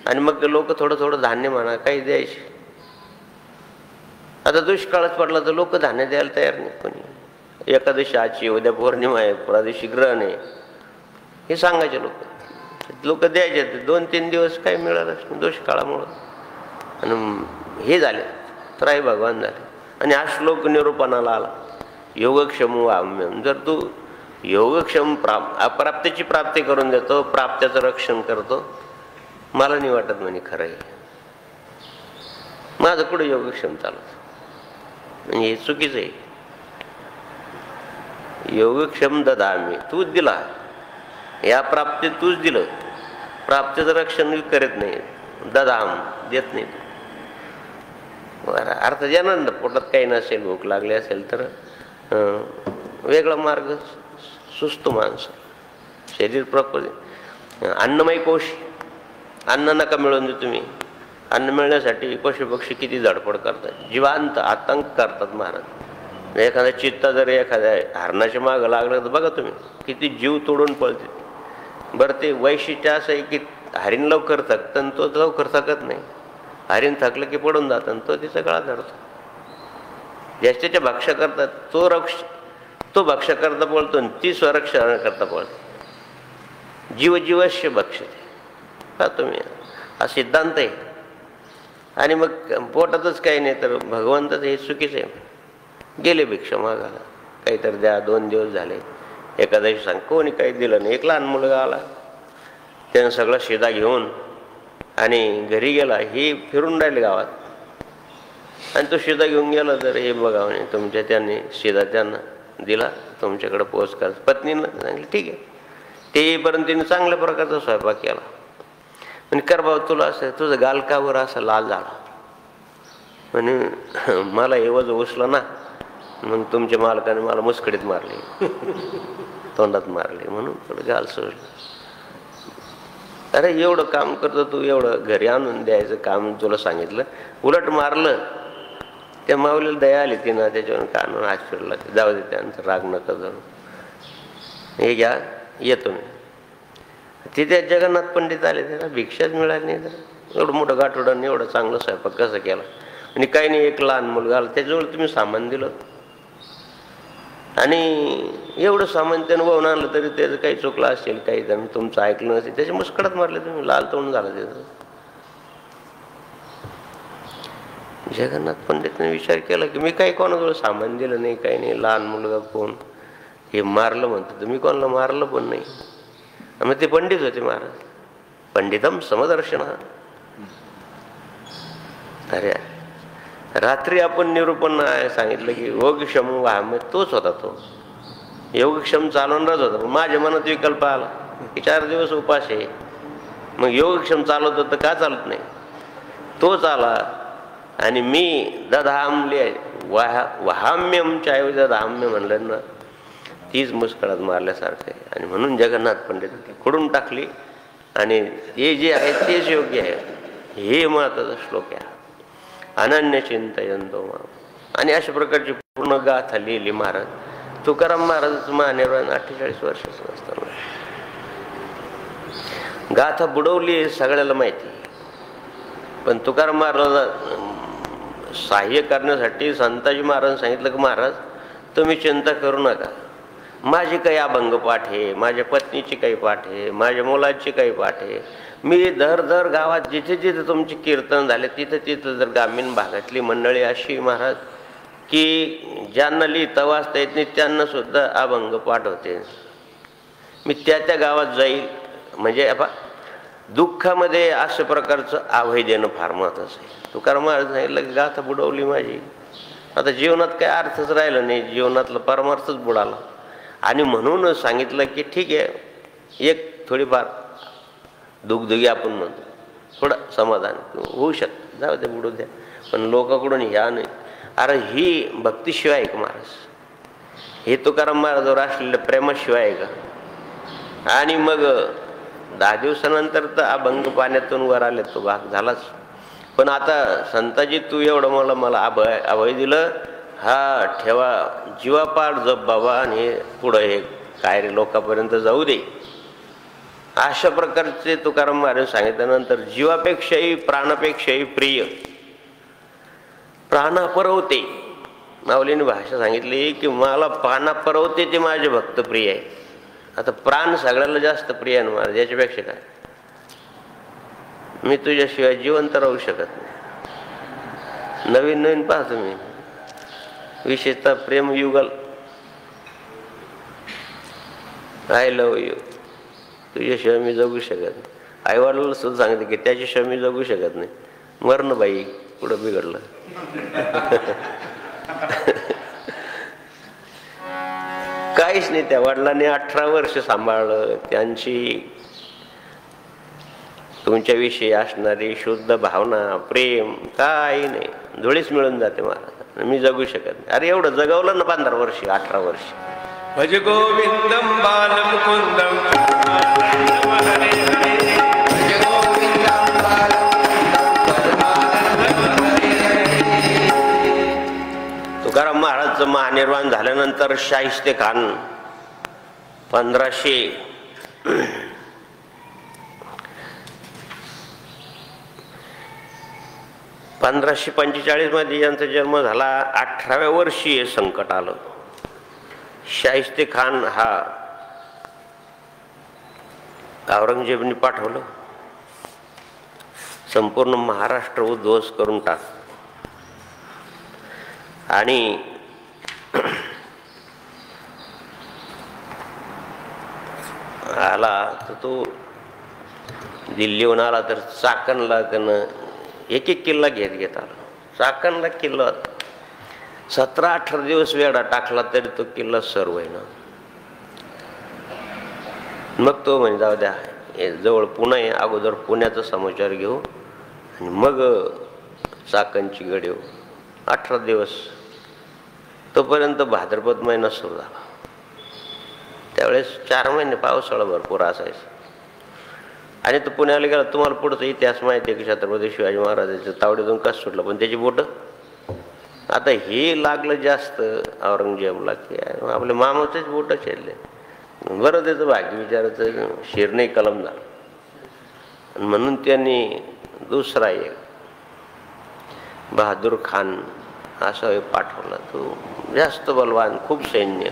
आणि मग लोक थोडं थोडं धान्य म्हणा काही द्यायचे. आता दुष्काळच पडला तर लोक धान्य द्यायला तयार नाही कोणी. एकादशी आजची, उद्या पौर्णिमा आहे, परदेशी ग्रहण आहे, हे सांगायचे लोक द्यायचे. 2-3 दिवस काही मिळालं दुष्काळामुळं. आणि हे झाले त्राई भगवान झाले. आणि हा श्लोक निरूपणाला आला, योगक्षम वाम्यम. जर तू योगक्षम अप्राप्तीची प्राप्ती करून देतो, प्राप्त्याचं रक्षण करतो, मला नाही वाटत म्हणे खरं आहे. माझं कुठं योगक्षम चालत, म्हणजे हे चुकीचं आहे. योगक्षम ददामी, तूच दिला, या प्राप्तीत तूच दिलं, प्राप्तीचं रक्षण करत नाही. ददाम देत नाही. अर्थ ज्यानं पोटात काही नसेल, भूक लागली असेल तर वेगळा मार्ग सुचतो माणसं. शरीर प्रॉपर अन्नमय कोश, अन्न नका मिळवून दे तुम्ही. अन्न मिळण्यासाठी पशुपक्षी किती धडपड करतात, जीवांत आतंक करतात महाराज. एखादा चित्ता जर एखाद्या हरणाच्या मागं लागलं तर बघा तुम्ही किती जीव तोडून पळते. बरं ते वैशिष्ट्य असं आहे की हरिण लवकर थकतं आणि तो लवकर थकत नाही. हरिण थकलं की पडून जातं आणि तो तिचा गळा धरतो. ज्याच्या भक्ष्य करतात तो भक्ष्य करता पळतो आणि ती स्वरक्षण करता पळतो. जीवजीवश्य भक्ष्यते का तुम्ही, हा सिद्धांत आहे. आणि मग पोटातच काही नाही तर भगवंतच हे चुकीचं आहे. गेले भिक्षा मागायला, काहीतरी द्या. 2 दिवस झाले, एकादशी सांग, कोणी काही दिलं नाही. एक लहान मुलगा आला, त्यानं सगळं शिदा घेऊन आणि घरी गेला. हे फिरून राहिले गावात आणि तो शिदा घेऊन गेला. तर हे बघा म्हणे तुमच्या त्यांनी शिदा त्यांना दिला, तुमच्याकडे पोच कर. पत्नीनं सांगितलं ठीक आहे. ते येईपर्यंत तिने चांगल्या प्रकारचा स्वयंपाक केला. म्हणजे कर बाबा तुला असं तुझं गाल का बरं असं लाल झाला. म्हणे मला हे वजन उचलं ना, मग तुमच्या मालकाने मला मुसकडीत मारली, तोंडात मारली, म्हणून थोडं गाल सोडलं. अरे एवढं काम करतो तू, एवढं घरी आणून द्यायचं काम तुला सांगितलं, उलट मारलं. त्या माऊलीला दया आली तिनं, त्याच्यावर कानून हात फिरला. जाऊ दे त्यांचं राग नका जाऊ, हे घ्या येतो मी. तिथे जगन्नाथ पंडित आले, त्याला भिक्षाच मिळाली नाही. तर एवढं मोठं गाठोडाने एवढं चांगलं स्वयंपाक कसं केला. आणि काही नाही, एक लहान मुलगा आला, त्याच्याजवळ तुम्ही सामान दिलं आणि एवढं सामान त्यानं वाहून आणलं तरी त्याचं काही चुकलं असेल, काही जण तुमचं ऐकलं नसेल, त्याच्या मुस्कडात मारले तुम्ही, लाल तोंड झालं त्याचं. जगन्नाथ पंडितने विचार केला की मी काही कोणाजवळ सामान दिलं नाही, काही नाही, लहान मुलगा कोण हे मारलं म्हणतो, तुम्ही कोणाला मारलं पण नाही. मग ते पंडित होते महाराज, पंडितम समदर्शन. अरे रात्री आपण निरूपण सांगितलं की योगक्षम वाहम, तोच होता तो. योगक्षम चालवणारच होता, पण माझ्या मनात विकल्प आला की 4 दिवस उपास आहे, मग योगक्षम चालवत होतं का चालत नाही, तोच आला. आणि मी दधामले वहाम्यमच्या ऐवजी दधाम्य म्हणलं ना, तीच मुस्कळात मारल्यासारखं आहे. आणि म्हणून जगन्नाथ पंडित खोडून टाकली. आणि हे जे आहे तेच योग्य आहे, हे महत्वाचा श्लोक आहे, अनन्य चिंतयंतो माम. आणि अशा प्रकारची पूर्ण गाथा लिहिली महाराज. तुकाराम महाराजाचं महानिर्वाण 48 वर्षाचं असताना गाथा बुडवली सगळ्याला माहिती. पण तुकाराम महाराज सहाय्य करण्यासाठी संताजी महाराज सांगितलं की महाराज तुम्ही चिंता करू नका, माझी काही अभंग पाठ आहे, माझ्या पत्नीची काही पाठ आहे, माझ्या मुलाची काही पाठ आहे. मी दर गावात जिथे जिथे तुमचे कीर्तन झाले तिथे तिथं जर ग्रामीण भागातली मंडळी अशी महाराज की ज्यांना लिहिता वाचता येत नाही त्यांना सुद्धा अभंग पाठ होते, मी त्या गावात जाईल. म्हणजे दुःखामध्ये अशा प्रकारचं अभय देणं फार महत्वाचं आहे. तुकाराम महाराज सांगितलं की गाथा बुडवली माझी, आता जीवनात काही अर्थच राहिला नाही, जीवनातला परमार्थच बुडाला. आणि म्हणून सांगितलं की ठीक आहे, एक थोडीफार दुगदुगी आपण म्हणतो, थोडं समाधान होऊ शकतं, जाऊ दे बुडू द्या, पण लोकांकडून ह्या नाही. अरे ही भक्तीशिवाय आहे का महाराज, हे तुकाराम महाराजावर असलेलं प्रेमाशिवाय आहे का. आणि मग 10 दिवसानंतर तर अभंग पाण्यातून वर आले, तो भाग झालाच. पण आता संताजी तू एवढं मला अभय दिलं, हा ठेवा जीवापाड जप बाबा, आणि हे पुढं हे काय रे लोकांपर्यंत जाऊ दे. अशा प्रकारचे तुकाराम महाराज सांगितल्यानंतर जीवापेक्षाही प्राणापेक्षाही प्रिय प्राणापरवते. माऊलीने भाषा सांगितली की मला प्राणापरवते ते माझे भक्त प्रिय आहे. आता प्राण सगळ्याला जास्त प्रिय आहे ना महाराज, याच्यापेक्षा काय. मी तुझ्याशिवाय जिवंत राहू शकत नाही. नवीन पाहतो मी, विशेषतः प्रेमयुगल, आय लव्ह यू, तुझ्याशिवाय मी जगू शकत नाही. आईवडिलांना सुद्धा सांगितलं की त्याच्याशिवाय मी जगू शकत नाही. मरण बाई पुढं बिघडलं. काहीच नाही. त्या वडिलांनी 18 वर्ष सांभाळलं. त्यांची तुमच्याविषयी असणारी शुद्ध भावना, प्रेम काही नाही, धुळीच मिळून जाते महाराज. मी जगू शकत नाही. अरे एवढं जगवलं ना 15 वर्ष 18 वर्ष. भज गोविंदम बालम कुंदम तुकाराम महाराजचं महानिर्वाण झाल्यानंतर शाहिस्ते खान 1545 मध्ये यांचा जन्म झाला. 18व्या वर्षी हे संकट आलं. शाहिस्ते खान हा औरंगजेबने पाठवलं, संपूर्ण महाराष्ट्र उद्ध्वस्त करून टाक. आणि आला तर तो दिल्लीहून आला तर चाकणला त्यानं एक किल्ला घेत आला. चाकणला किल्ला 17-18 दिवस वेढा टाकला तरी तो किल्ला सर्व आहे ना. मग तो म्हणजे जाऊ द्या, हे जवळ पुणे आहे, अगोदर पुण्याचा समाचार घेऊ आणि मग चाकणची गड येऊ. 18 दिवस. तोपर्यंत भाद्रपद महिना सुरू झाला. त्यावेळेस 4 महिने पावसाळा भरपूर असायचा. आणि तो पुण्याला गेला. तुम्हाला पुढचा इतिहास माहिती आहे की छत्रपती शिवाजी महाराजांच्या तावडीतून कसं सुटलं, पण त्याची बोटं आता हे लागलं जास्त औरंगजेबला की आपल्या मामाचेच बोटं छेडले. बरं त्याचं भाग्य विचारायचं शिरणे कलम झालं. आणि म्हणून त्यांनी दुसरा एक बहादूर खान असा पाठवला. तो जास्त बलवान, खूप सैन्य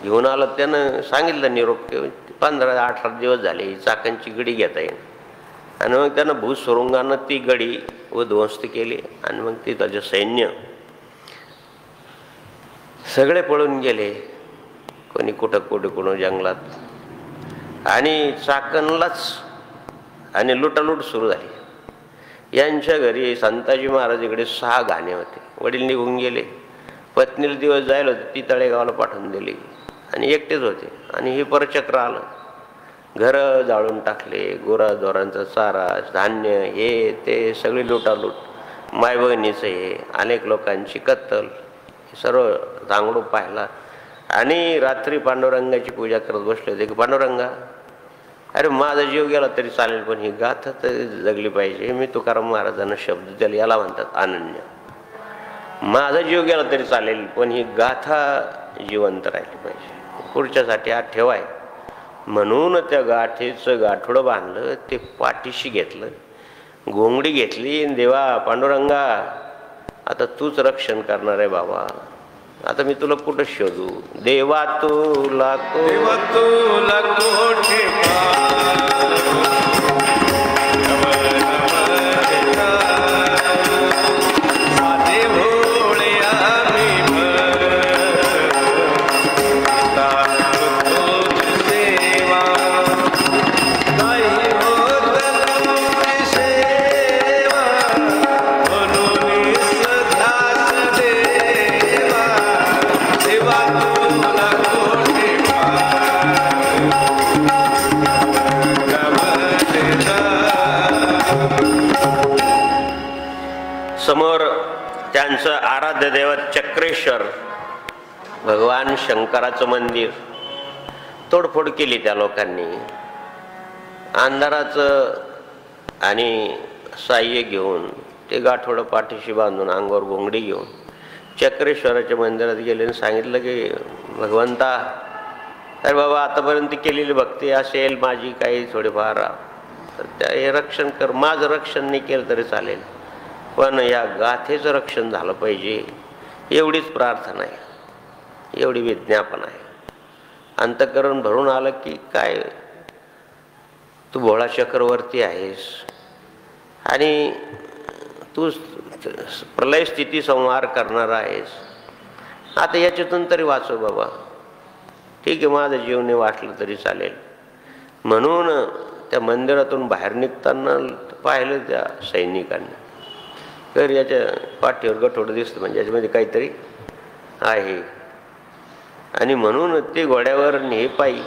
घेऊन आला. त्यानं सांगितलं निरोप की 15-18 दिवस झाले चाकणची गडी घेता येईल. आणि मग त्यानं भूसुरुंगानं ती गडी उद्ध्वस्त केली. आणि मग ती त्याचे सैन्य सगळे पळून गेले, कोणी कुठं कुठं जंगलात. आणि चाकणलाच आणि लुटालूट सुरू झाली. यांच्या घरी संताजी महाराजांकडे 6 घाणे होते. वडील निघून गेले. पत्नीला दिवस जायला होते, ती तळेगावला पाठवून दिली आणि एकटेच होते. आणि हे परचक्र आलं. घरं जाळून टाकले, गुराढोरांचा चारा, धान्य, हे ते सगळी लुटालूट, माय बहिणीचं हे, अनेक लोकांची कत्तल, सर्व चांगडू पाहिला. आणि रात्री पांडुरंगाची पूजा करत बसले होते की पांडुरंगा, अरे माझा जीव गेला तरी चालेल पण ही गाथा तर जगली पाहिजे. मी तुकाराम महाराजांना शब्द दिले, याला म्हणतात अनन्य. माझा जीव गेला तरी चालेल पण ही गाथा जिवंत राहिली पाहिजे, पुढच्यासाठी हा ठेवाय. म्हणून त्या गाठीचं गाठोडं बांधलं, ते पाठीशी घेतलं, घोंगडी घेतली. देवा पांडुरंगा, आता तूच रक्षण करणार आहे बाबा, आता मी तुला कुठं शोधू. देवा तुला समोर त्यांचं आराध्य दैवत चक्रेश्वर भगवान शंकराचं मंदिर. तोडफोड केली त्या लोकांनी. अंधाराचं आणि साह्य घेऊन ते गाठोडं पाठीशी बांधून अंगावर घोंगडी घेऊन चक्रेश्वराच्या मंदिरात गेले आणि सांगितलं की भगवंता, अरे बाबा आतापर्यंत केलेली भक्ती असेल माझी काही थोडीफार, तर त्या हे रक्षण कर. माझं रक्षण नाही केलं तरी चालेल पण या गाथेचं रक्षण झालं पाहिजे, एवढीच प्रार्थना आहे, एवढी विज्ञापन आहे. अंतःकरण भरून आलं की काय, तू भोळा चक्रवर्ती आहेस आणि तू प्रलय स्थिती संहार करणार आहेस. आता याच्यातून तरी वाचव बाबा. ठीक आहे, माझं जीवने वाटलं तरी चालेल. म्हणून त्या मंदिरातून बाहेर निघताना पाहिलं त्या सैनिकांनी, तर याच्या पाठीवर गठोडं दिसतं, म्हणजे याच्यामध्ये काहीतरी आहे. आणि म्हणून ते घोड्यावर ने पायी.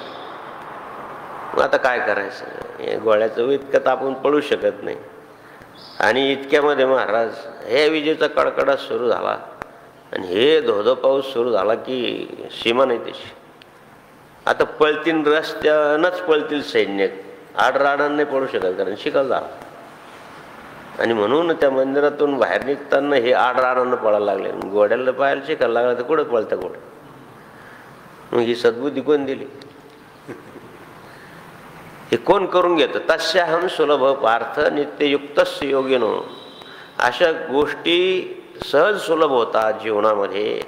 आता काय करायचं, हे घोड्याचं इतकं तर आपण पळू शकत नाही. आणि इतक्यामध्ये महाराज हे विजेचा कडकडा सुरू झाला आणि हे धोधो पाऊस सुरू झाला की सीमा नाही त्याची. आता पळतील, रस्त्यानंच पळतील सैन्य, आडराडानं नाही पळू शकत कारण शिकल झाला. आणि म्हणून त्या मंदिरातून बाहेर निघताना हे आडराडानं पळायला लागले. घोड्याला पाहायला शिकायला लागला तर कुठं पळतं घोडं. मग ही सद्बुद्धी कोण दिली, हे कोण करून घेतं. तस्याहम सुलभ पार्थ नित्ययुक्तस्य योगिनो. अशा गोष्टी सहज सुलभ होतात जीवनामध्ये,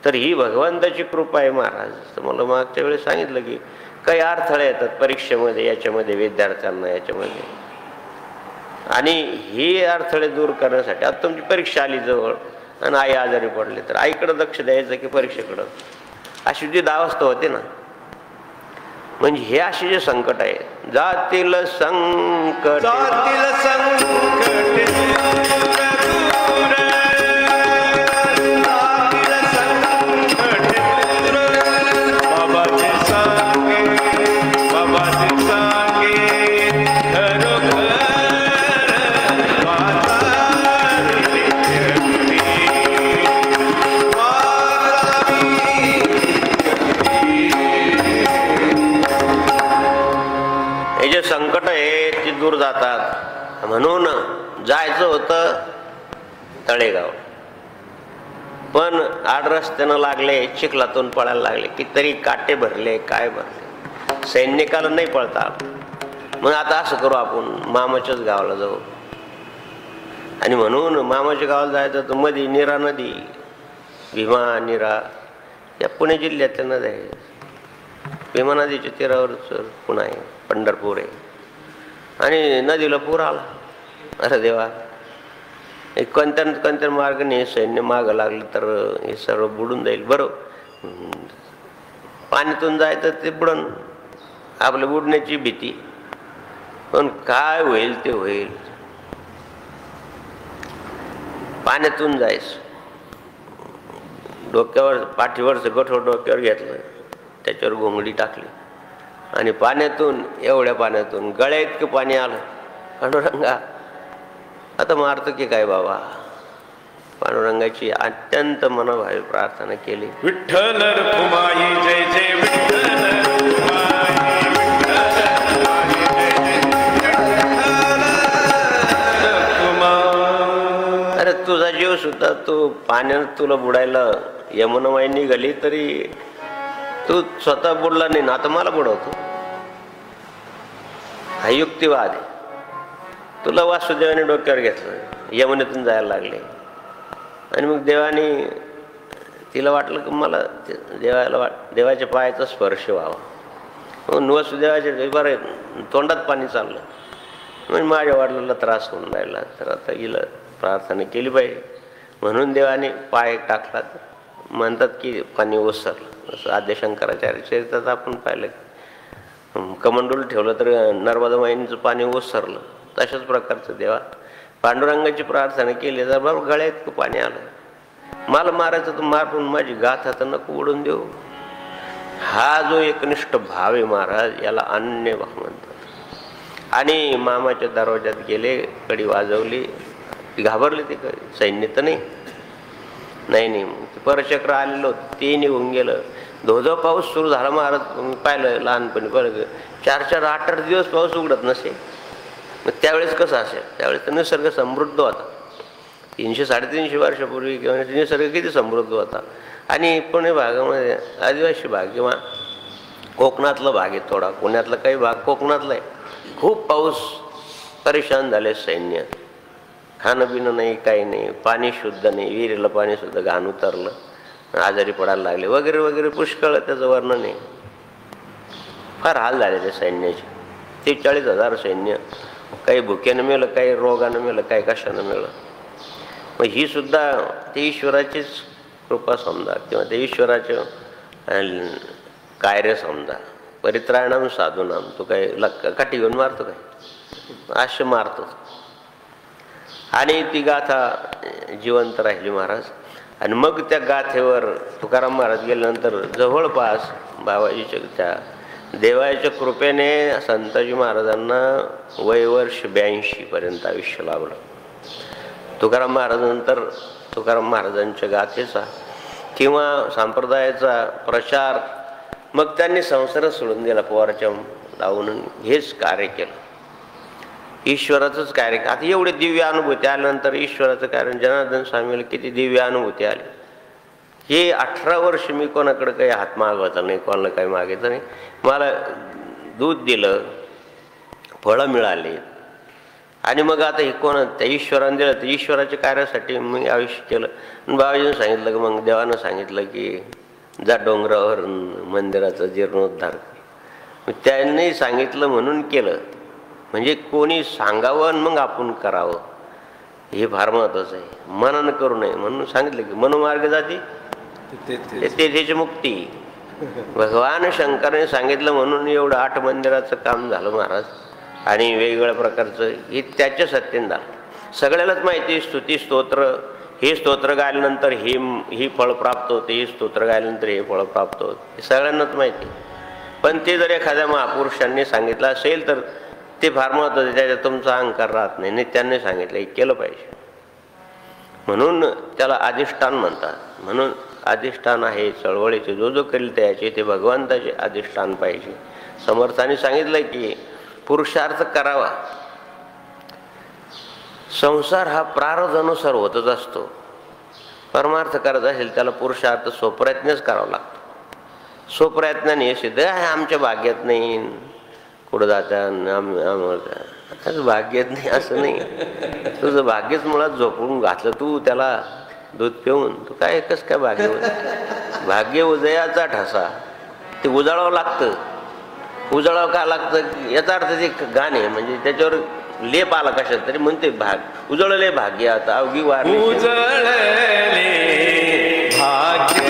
तर ही भगवंताची कृपा आहे महाराज. तर मला मागच्या वेळेस सांगितलं की काही अडथळे येतात परीक्षेमध्ये, याच्यामध्ये विद्यार्थ्यांना याच्यामध्ये. आणि हे अडथळे दूर करण्यासाठी आता तुमची परीक्षा आली जवळ आणि आई आजारी पडले तर आईकडं लक्ष द्यायचं की परीक्षेकडं, अशी जी दावस्था होते ना. म्हणजे हे असे जे संकट आहे, जातील संकट बाबा जातात म्हणून जायचं होतं तळेगाव, पण आड रस्त्यानं लागले, चिखलातून पळायला लागले, कितीतरी काटे भरले, काय भरले, सैनिकाला नाही पळता. मग आता असं करू, आपण मामाच्याच गावाला जाऊ. आणि म्हणून मामाच्या गावाला जायचं तर मध्ये नीरा नदी, भीमा नीरा या पुणे जिल्ह्यातल्या नद्या आहे. भीमा नदीच्या तीरावरच पुणे आहे, पंढरपूर आहे. आणि नदीला पूर आला. अरे देवा, कोणत्या मार्गाने सैन्य मागं लागलं तर हे सर्व बुडून जाईल. बरोबर, पाण्यातून जायचं ते बुडून, आपल्या बुडण्याची भीती. पण काय होईल ते होईल. पाण्यातून जायचं, डोक्यावर पाठीवरचं गठोड डोक्यावर घेतलं, त्याच्यावर घोंगडी टाकली आणि पाण्यातून, एवढ्या पाण्यातून गळ्या इतकं पाणी आलं. पांडुरंगा आता मारतो की काय बाबा. पांडुरंगाची अत्यंत मनोभावी प्रार्थना केली. विठ्ठल रखुमाई जय जय विठ्ठल रखुमाई. अरे तुझा जीव सुद्धा तू पाण्यात तुला बुडायला यमुनामाई निघाली तरी तू स्वतः बुडला नाही ना, आता मला बुडवतो. हा युक्तिवाद आहे. तुला वासुदेवाने डोक्यावर घेतलं, यमुनेतून जायला लागले. आणि मग देवाने तिला वाटलं की मला देवाच्या पायाचा स्पर्श व्हावा. म्हणून वासुदेवाच्या बरं तोंडात पाणी चाललं. म्हणजे माझ्या वडिलांना त्रास होऊन राहिला, तर आता हिला प्रार्थना केली पाहिजे. म्हणून देवाने पाय टाकला. म्हणतात की पाणी ओसरलं. असं आद्यशंकराचार्य चरित्रात आपण पाहिलं की कमंडूल ठेवलं तर नर्मदा माईंचं पाणी ओसरलं. तशाच प्रकारचं देवा पांडुरंगाची प्रार्थना केली तर बरोबर गळ्यात पाणी आलं. मला मारायचं तर मार, पण माझी गाथा तर नको उडून देऊ. हा जो एकनिष्ठ भाव आहे महाराज, याला अन्य भाव म्हणतात. आणि मामाच्या दरवाज्यात गेले, कडी वाजवली, घाबरले. ते सैन्य तर नाही परचक्र आलेलं, ते निघून गेलं. धोधो पाऊस सुरू झाला महाराज. मी पाहिलं लहानपणी, बरं 4-4, 8-8 दिवस पाऊस उघडत नसे. मग त्यावेळेस कसं असेल? त्यावेळेस तर निसर्ग समृद्ध होता. 300-350 वर्षापूर्वी किंवा निसर्ग किती समृद्ध होता. आणि पुणे भागामध्ये आदिवासी भाग किंवा कोकणातला भाग आहे थोडा, पुण्यातला काही भाग कोकणातला आहे. खूप पाऊस, परेशान झाले सैन्य. खाणं पिणं नाही, काही नाही, पाणी शुद्ध नाही, विहिरीला पाणी सुद्धा घाण उतरलं, आजारी पडायला लागले वगैरे वगैरे पुष्कळ त्याचं वर्णन आहे. फार हाल झाले त्या सैन्याचे. 43,000 सैन्य, काही भुक्यानं मेलं, काही रोगानं मेलं, काही कशानं मेलं. मग ही सुद्धा ते ईश्वराचीच कृपा समजा, किंवा ते ईश्वराचं कार्य समजा. परित्राणाम साधूनाम. तो काय काठी घेऊन मारतो काय? असे मारतो. आणि ती गाथा जिवंत राहिली महाराज. आणि मग त्या गाथेवर तुकाराम महाराज गेल्यानंतर जवळपास बाबाजीच्या त्या देवाच्या कृपेने संताजी महाराजांना वयवर्ष 82 पर्यंत आयुष्य लाभलं. तुकाराम महाराजांनंतर तुकाराम महाराजांच्या गाथेचा किंवा संप्रदायाचा प्रचार, मग त्यांनी संसार सोडून दिला, पोराच्या लावून हेच कार्य केलं. ईश्वराचंच कार्य. आता एवढे दिव्य अनुभूती आल्यानंतर ईश्वराचं कार्य. जनार्दन स्वामीला किती दिव्य अनुभूती आली. हे 18 वर्ष मी कोणाकडे काही हात मागवता नाही, कोणाला काही मागायचं नाही. मला दूध दिलं, फळं मिळाली. आणि मग आता हे कोण त्या ईश्वराने दिलं, तर ईश्वराच्या कार्यासाठी मी आयुष्य केलं. बाबाजीनं सांगितलं की, मग देवानं सांगितलं की जा डोंगरावर मंदिराचा जीर्णोद्धार. त्यांनी सांगितलं म्हणून केलं. म्हणजे कोणी सांगावं आणि मग आपण करावं, हे फार महत्वाचं आहे. मनानं करू नये म्हणून सांगितलं की मनोमार्ग जाती तेथेची मुक्ती. भगवान शंकराने सांगितलं म्हणून एवढं 8 मंदिराचं काम झालं महाराज. आणि वेगवेगळ्या प्रकारचं हे त्याच्या सत्तेने झालं. सगळ्यालाच माहिती, स्तुती स्तोत्र, हे स्तोत्र गायल्यानंतर ही फळ प्राप्त होते, हे स्तोत्र गायल्यानंतर हे फळ प्राप्त होते, हे सगळ्यांनाच माहिती. पण ते जर एखाद्या महापुरुषांनी सांगितलं असेल तर ते फार महत्त्वाचं. त्याच्यात तुमचा अहंकार राहत नाही. त्यांनी सांगितलं हे केलं पाहिजे. म्हणून त्याला अधिष्ठान म्हणतात. म्हणून अधिष्ठान आहे चळवळीचे. जो करेल त्याचे ते भगवंताचे अधिष्ठान पाहिजे. समर्थाने सांगितलं की पुरुषार्थ करावा संसार हा प्रारब्धानुसार होतच असतो. परमार्थ करायचा असेल त्याला पुरुषार्थ स्वप्रयत्नच करावा लागतो. स्वप्रयत्नाने सिद्ध आहे आमच्या भाग्यात नाही, कुठं जात्या भाग्यात नाही असं नाही. तुझं भाग्यच मुळात झोपून घातलं तू त्याला दूध पिऊन, तू काय कस काय भाग्य भाग्य उदयाचा ठसा ते उजाळावं लागतं. उजाळावं का लागतं याचा अर्थ ते गाणे म्हणजे त्याच्यावर लेप आला कशात तरी म्हणते भाग उजळले भाग्य आता अवघी वार उजळले भाग्य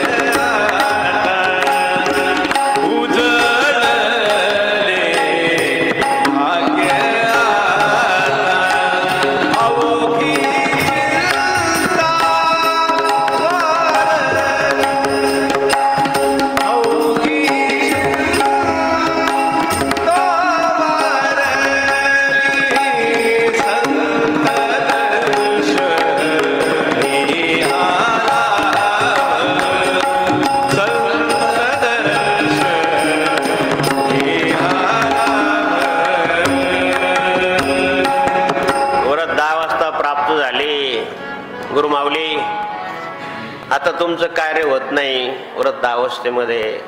आता तुमचं कार्य होत नाही वृद्धावस्थेमध्ये.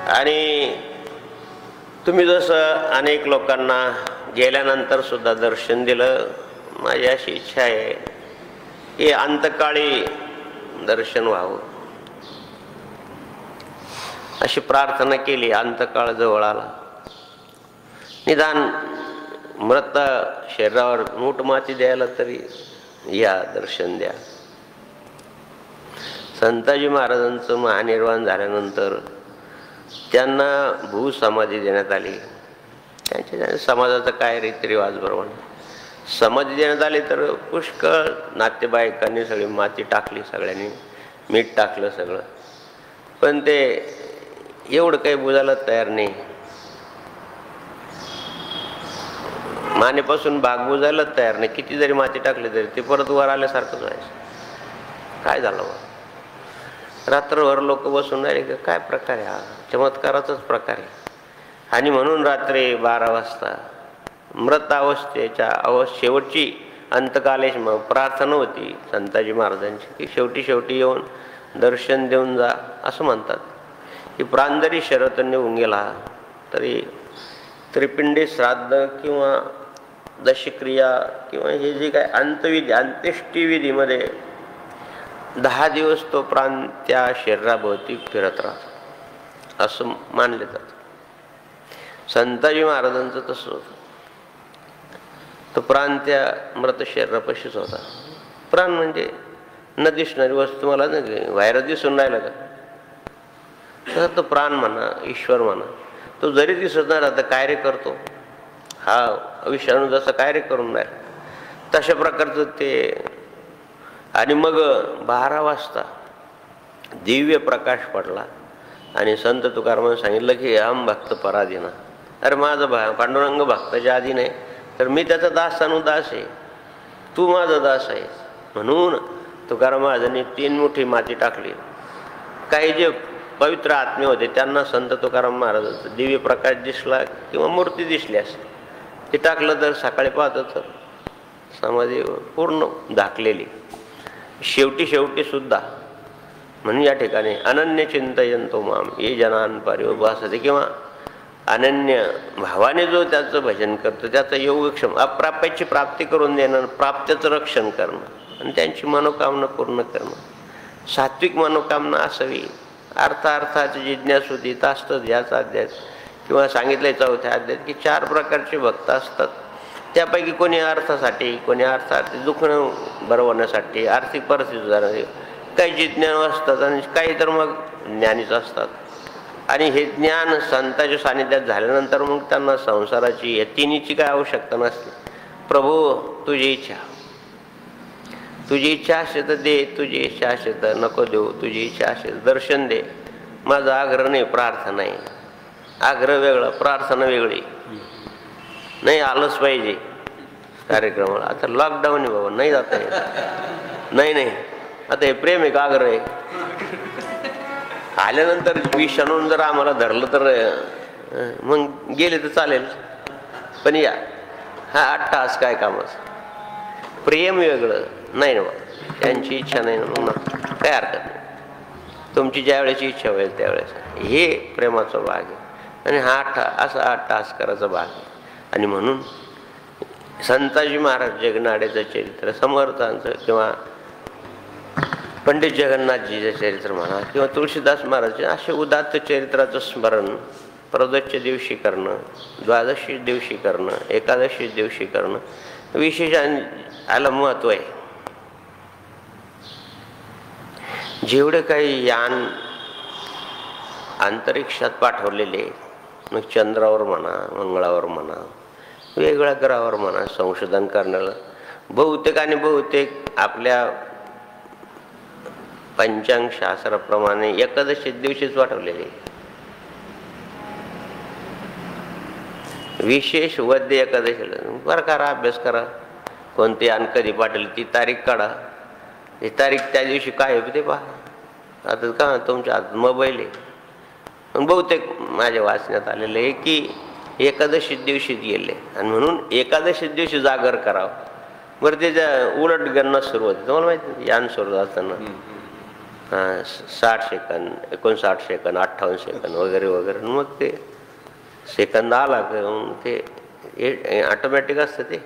आणि तुम्ही जसं अनेक लोकांना गेल्यानंतर सुद्धा दर्शन दिलं, माझी अशी इच्छा आहे की अंतकाळी दर्शन व्हावं अशी प्रार्थना केली. अंतकाळ जवळ आला, निदान मृत शरीरावर मूठ माती द्यायला तरी या दर्शन द्या. संताजी महाराजांचं महानिर्वाण झाल्यानंतर त्यांना भूसमाधी देण्यात आली. त्यांच्या समाजाचा काय रीतिरिवाज बरोबर समाधी देण्यात आली तर पुष्कळ नातेवाईकांनी सगळी माती टाकली, सगळ्यांनी मीठ टाकलं सगळं, पण ते एवढं काही बुजायला तयार नाही. मानेपासून भाग बुजायला तयार नाही. किती जरी माती टाकली तरी ते परत वर आल्यासारखंच व्हायचं. काय झालं बा, रात्रभर लोक बसून राहिले, काय प्रकार आहे हा, चमत्काराचाच प्रकार आहे. आणि म्हणून रात्री 12 वाजता मृत अवस्थेच्या शेवटची अंतकालेश प्रार्थना होती संताजी महाराजांची की शेवटी येऊन दर्शन देऊन जा असं म्हणतात. की प्राण जरी शरत निघून गेला तरी त्रिपिंडी श्राद्ध किंवा दशक्रिया किंवा हे जे काय अंत्यविधी अंत्येष्टीविधीमध्ये 10 दिवस तो प्राण त्या शरीराभोवती फिरत राहतो असं मानले जातं. संताजी महाराजांचं तसं होतं. तो प्राण त्या मृत शरीरापाशीच होता. प्राण म्हणजे न दिसणारी वस्तू, मला नाही बाहेर दिसून राहिलं का, तर तो प्राण म्हणा ईश्वर म्हणा, तो जरी दिसत नाही राहता कार्य करतो. हा विषाणू जसं कार्य करून राहिला तशा प्रकारचं ते. आणि मग 12 वाजता दिव्य प्रकाश पडला आणि संत तुकारामांनी सांगितलं की हम भक्त पराधीना. अरे माझा पांडुरंग भक्ताच्या आधी नाही तर मी त्याचा दास अनुदास आहे, तू माझा दास आहे. म्हणून तुकाराम महाराजांनी 3 मुठी माती टाकली. काही जे पवित्र आत्मे होते त्यांना संत तुकाराम महाराजांचा दिव्य प्रकाश दिसला किंवा मूर्ती दिसली असेल, ते टाकलं तर सकाळी पाहत तर समाधी पूर्ण झाकलेली. शेवटी सुद्धा म्हणून या ठिकाणी अनन्य चिंतयंतो माम ये जनान पर्युपासते, किंवा अनन्य भावाने जो त्याचं भजन करतो त्याचा योगक्षम अप्राप्याची प्राप्ती करून देणं, प्राप्त्याचं रक्षण करणं आणि त्यांची मनोकामना पूर्ण करणं. सात्विक मनोकामना असावी. अर्थाची जिज्ञासुती असतं याचा अध्याय किंवा सांगितलंय 4थ्या अध्यायात की 4 प्रकारचे भक्त असतात. त्यापैकी कोणी अर्थासाठी, कोणी अर्थासाठी दुखणं बरं होण्यासाठी, आर्थिक परिस्थिती सुधारण्यासाठी, काही जिज्ञान असतात आणि काही तर मग ज्ञानीच असतात. आणि हे ज्ञान संतांच्या सानिध्यात झाल्यानंतर मग त्यांना संसाराची या तिन्हीची काय आवश्यकता नसते. प्रभू तुझी इच्छा असेल तर दे, तुझी इच्छा असेल तर नको देऊ, तुझी इच्छा असेल दर्शन दे. माझा आग्रह नाही, प्रार्थना आहे. आग्रह वेगळा, प्रार्थना वेगळी. नाही आलंच पाहिजे कार्यक्रमाला. आता लॉकडाऊन आहे बाबा, नाही जाता येत. नाही आता हे प्रेम आहे का आग्रह आहे. आल्यानंतर विष आणून जर आम्हाला धरलं तर मग गेले तर चालेल, पण या हा 8 तास काय कामाचं. प्रेम वेगळं नाही ना, त्यांची इच्छा नाही ना, मग काय हरकत नाही. तुमची ज्या वेळेची इच्छा होईल त्यावेळेस हे प्रेमाचा भाग आहे. आणि हा टास्क करायचा भाग आहे. आणि म्हणून संताजी महाराज जगनाड्याचं चरित्र, समर्थांचं किंवा पंडित जगन्नाथजीचं चरित्र म्हणा किंवा तुळशीदास महाराजचे असे उदात्त चरित्राचं स्मरण प्रदोषच्या दिवशी करणं, द्वादशी दिवशी करणं, एकादशी दिवशी करणं विशेष याला महत्त्व आहे. जेवढे काही यान अंतरिक्षात पाठवलेले, मग चंद्रावर म्हणा, मंगळावर म्हणा, वेगवेगळ्या ग्रहावर म्हणा, संशोधन करण्याला बहुतेक आपल्या पंचांग शास्त्राप्रमाणे एकादशी दिवशीच पाठवलेले. विशेष वद्य एकादशीला बरं करा, अभ्यास करा, कोणती यान कधी पाठवली ती तारीख काढा, ती तारीख त्या दिवशी काय होते पहा. आता का तुमच्या हातात मोबाईल आहे. बहुतेक माझ्या वाचण्यात आलेलं आहे की एकादशी दिवशीच गेले आणि म्हणून एकादशी दिवशी जागर करावं. बरं त्याच्या उलट गणना सुरू होते. तुम्हाला माहिती यान सुरू असताना 60 सेकंद, 59 सेकंद, 58 सेकंद वगैरे वगैरे. मग ते सेकंद आला ते ऑटोमॅटिक असतं, ते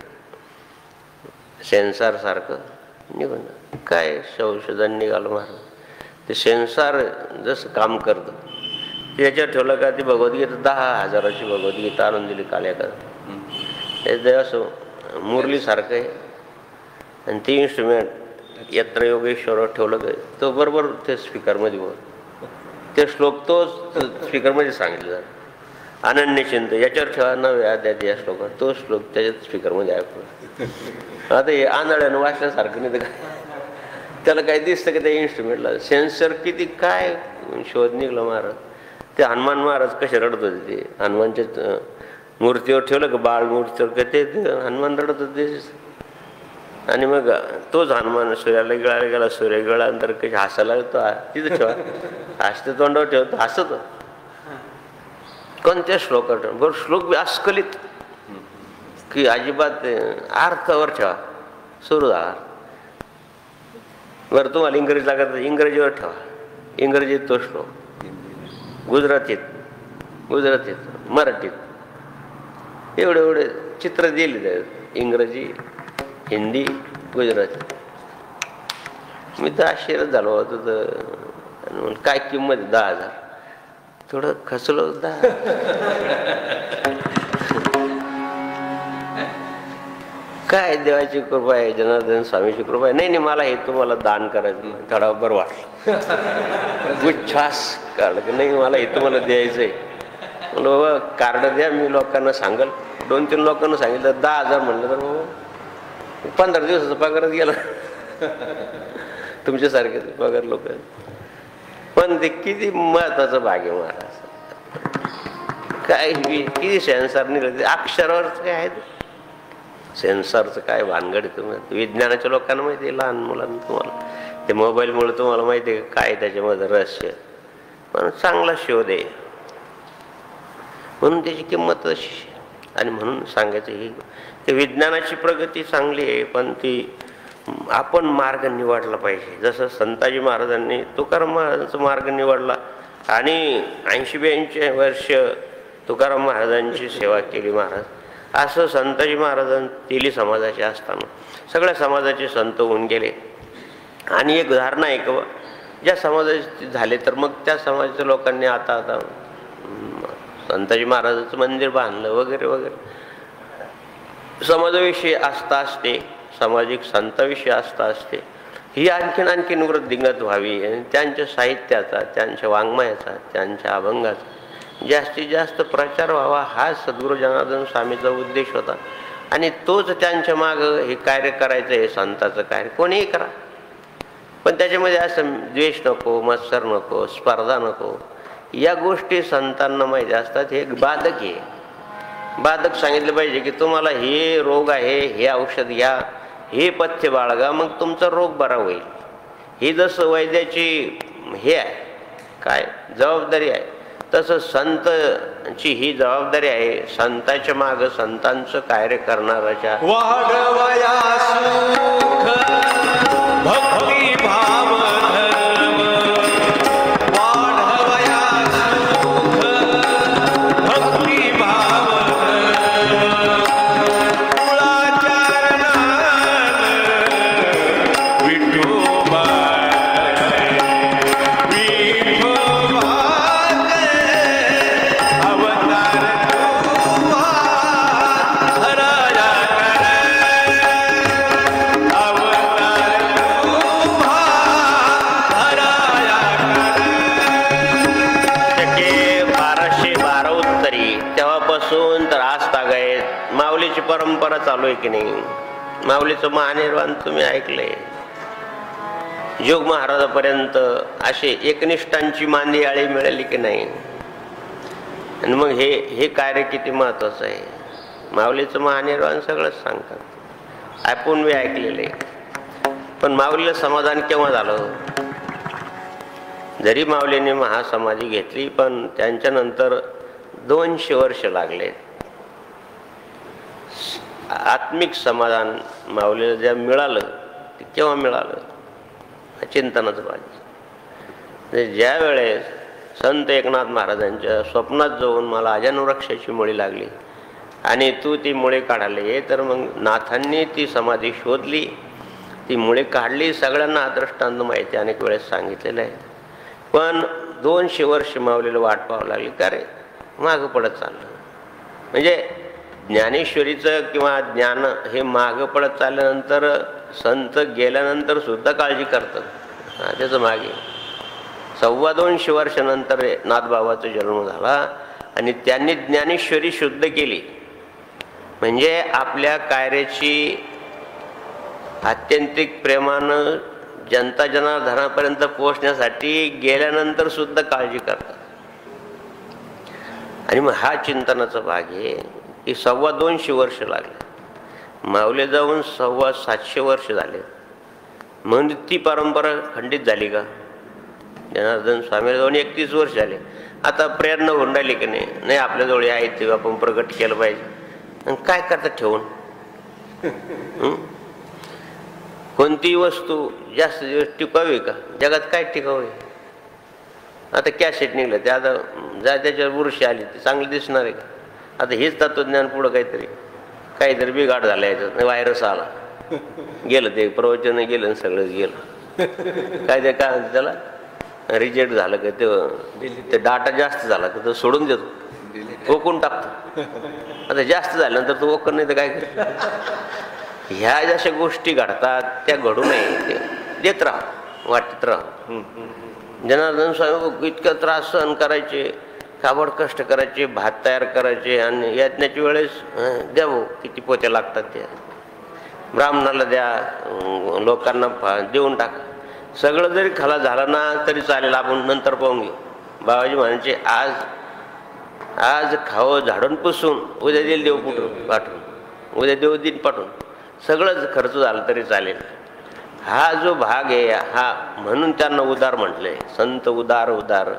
सेन्सर सारखं निघून काय संशोधन निघालं महाराज. ते सेन्सर जसं काम करतं त्याच्यावर ठेवलं का ती भगवद्गीता 10,000ची भगवद्गीता आणून दिली काल्याकर. ते असं मुरलीसारखं आहे. आणि ते इन्स्ट्रुमेंट यत्र योगेश्वर ठेवलं का तो बरोबर ते स्पीकरमध्ये बोल, ते श्लोक तोच स्पीकरमध्ये सांगितलं जातं. अनन्य चिंत याच्यावर ठेवा नव्हे अध्यात या श्लोकात, तो श्लोक त्याच्यात स्पीकरमध्ये ऐकतो. आता हे आंधळ्यानं वाचल्यासारखं नाही तर काय, त्याला काय दिसतं की त्या इन्स्ट्रुमेंटला सेन्सर किती काय शोध निघला महाराज. ते हनुमान महाराज कसे रडत होते, ते हनुमानच्या मूर्तीवर ठेवलं का बाळ मूर्तीवर का ते हनुमान रडत होते. आणि मग तोच हनुमान सूर्याला गिळायला गेला, सूर्य गिळानंतर कशी हसायला लागतो, तिथं ठेवा, हसते तोंडावर ठेवतो, हसत कोणत्या श्लोकात बरं श्लोक अस्खलित की अजिबात अर्थावर ठेवा, सुरू झाला. बरं तुम्हाला इंग्रजी लागत इंग्रजीवर ठेवा, इंग्रजीत तो श्लोक, गुजरातीत मराठीत एवढे चित्र दिले आहेत, इंग्रजी, हिंदी, गुजराती. मी तर आश्चर्य झालो होतो. तर काय किंमत 10,000, थोडं खचलो. काय देवाची कृपा आहे, जनार्दन स्वामीची कृपा आहे. नाही मला हे तुम्हाला दान करायचं थोडा बरं वाटलं, गुच्छास काढलं की नाही मला हे तुम्हाला द्यायचं आहे. म्हणलं बाबा कार्ड द्या, मी लोकांना सांगल. 2-3 लोकांना सांगितलं 10,000 म्हणलं तर बाबा 15 दिवसाचा पगारच गेला. तुमच्यासारखे पगार लोक. पण ते किती महत्वाचं भाग आहे महाराज. काय किती सेन्सर निघाले अक्षरावरच काय आहे, सेन्सरचं काय भानगड आहे. तुम्ही विज्ञानाच्या लोकांना माहिती आहे, लहान मुलांना तुम्हाला ते मोबाईलमुळे तुम्हाला माहिती आहे काय त्याच्यामध्ये रहस्य. पण चांगला शोध आहे म्हणून त्याची किंमत अशी. आणि म्हणून सांगायचं ही की विज्ञानाची प्रगती चांगली आहे, पण ती आपण मार्ग निवडला पाहिजे. जसं संताजी महाराजांनी तुकाराम महाराजांचा मार्ग निवडला आणि 80-82 वर्ष तुकाराम महाराजांची सेवा केली महाराज. असं संताजी महाराजांनी तेली समाजाचे असताना सगळ्या समाजाचे संत होऊन गेले. आणि एक धारणा आहे की ज्या समाजाचे झाले तर मग त्या समाजाच्या लोकांनी आता संताजी महाराजांचं मंदिर बांधलं वगैरे वगैरे. समाजाविषयी आस्था असते, सामाजिक संताविषयी आस्था असते. ही आणखीन वृद्धिंगत व्हावी आणि त्यांच्या साहित्याचा, त्यांच्या वाङ्मयाचा, त्यांच्या अभंगाचा जास्तीत जास्त प्रचार व्हावा हा सद्गुरू जनार्दन स्वामीचा उद्देश होता. आणि तोच त्यांच्या मागं हे कार्य करायचं आहे. संताचं कार्य कोणीही करा, पण त्याच्यामध्ये असं द्वेष नको, मत्सर नको, स्पर्धा नको. या गोष्टी संतांना माहिती असतात. हे बाधक आहे. बाधक सांगितलं पाहिजे की तुम्हाला हे रोग आहे, हे औषध घ्या, हे पथ्य बाळगा, मग तुमचा रोग बरा होईल. ही जसं वैद्याची हे आहे काय जबाबदारी आहे, तसं संतची ही जबाबदारी आहे, संतांच्या मागं संतांचं कार्य करणाऱ्याच्या वाढवया सुख भक्ती भाव धर्म, वाढवया सुख भक्ती भाव धर्म, कुळाचरणान विठोबाय विठोबाचे अवतार तुवा हराया अवतार तुवा हराया टक्के 1212 उत्तरी तेव्हापासून तर आज तागायत माऊलीची परंपरा चालू आहे की नाही. माऊलीचं महानिर्वाण तुम्ही ऐकलंय. जोग महाराजापर्यंत असे एकनिष्ठांची मांदियाळी मिळाली की नाही. आणि मग हे कार्य किती महत्वाचं आहे. माऊलीचं महानिर्वाण सगळंच सांगतात, आपण मी ऐकलेलं आहे. पण माऊलीला समाधान केव्हा झालं. जरी माऊलीने महासमाधी घेतली पण त्यांच्यानंतर 200 वर्ष लागले. आत्मिक समाधान माऊलीला ज्या मिळालं ते केव्हा मिळालं. चिंतनाचं पाहिजे. ज्या वेळेस संत एकनाथ महाराजांच्या स्वप्नात जाऊन मला अजानुवृक्षाची मुळी लागली आणि तू ती मुळे काढायला ये, तर मग नाथांनी ती समाधी शोधली, ती मुळे काढली. सगळ्यांना हा दृष्टांत माहिती अनेक वेळेस सांगितलेलं आहे. पण 200 वर्ष माऊलीला वाट पाहावं लागली. का रे मागं पडत चाललं. म्हणजे ज्ञानेश्वरीचं किंवा ज्ञान हे मागं पडत चालल्यानंतर संत गेल्यानंतर सुद्धा काळजी करतात. त्याचं मागे 225 वर्षानंतर नाथबाबाचा जन्म झाला आणि त्यांनी ज्ञानेश्वरी शुद्ध केली. म्हणजे आपल्या कार्याची आत्यंतिक प्रेमानं जनता जनार्दनापर्यंत पोहोचण्यासाठी गेल्यानंतर सुद्धा काळजी करतात. आणि मग हा चिंतनाचा भाग आहे की 225 वर्ष लागले. माऊली जाऊन 750 वर्ष झाले. म्हणजे ती परंपरा खंडित झाली का. जनार्दन स्वामीला जाऊन 31 वर्ष झाले. आता प्रेरणा होऊन राहिली की नाही आपल्याजवळ आहे ते आपण प्रगट केलं पाहिजे. आणि काय करतात ठेवून. कोणतीही वस्तू जास्त दिवस टिकावी का. जगात काय टिकावे. आता कॅसेट निघलं ते आता त्याच्यावर बुरशी आली ते चांगली दिसणार आहे का. आता हेच तत्वज्ञान पुढं काहीतरी बिघाड झाला याच्यात. व्हायरस आला गेलं ते प्रवचन गेलं सगळंच गेलं. काय ते काय म्हणते त्याला रिजेक्ट झालं का ते डाटा जास्त झाला का तो सोडून देतो, ओकून टाकतो. आता जास्त झाल्यानंतर तो ओकन नाही तर काय करतो. ह्या जशा गोष्टी घडतात त्या घडू नये. देत राहा, वाटत राहा. जनार्दन स्वामी इतका त्रास सहन करायचे, काबड कष्ट करायचे, भात तयार करायचे आणि यातण्याच्या वेळेस द्या भाऊ किती पोत्या लागतात त्या ब्राह्मणाला द्या, लोकांना देऊन टाका. सगळं जरी खाला झालं ना तरी चालेल, आपण नंतर पाहून घेऊ. बाबाजी म्हणायचे आज खावं झाडून पुसून, उद्या देईल देव पाठवून, उद्या देव दिन पाठवून, सगळंच खर्च झालं तरी चालेल. हा जो भाग आहे हा म्हणून त्यांना उदार म्हटलंय. संत उदार उदार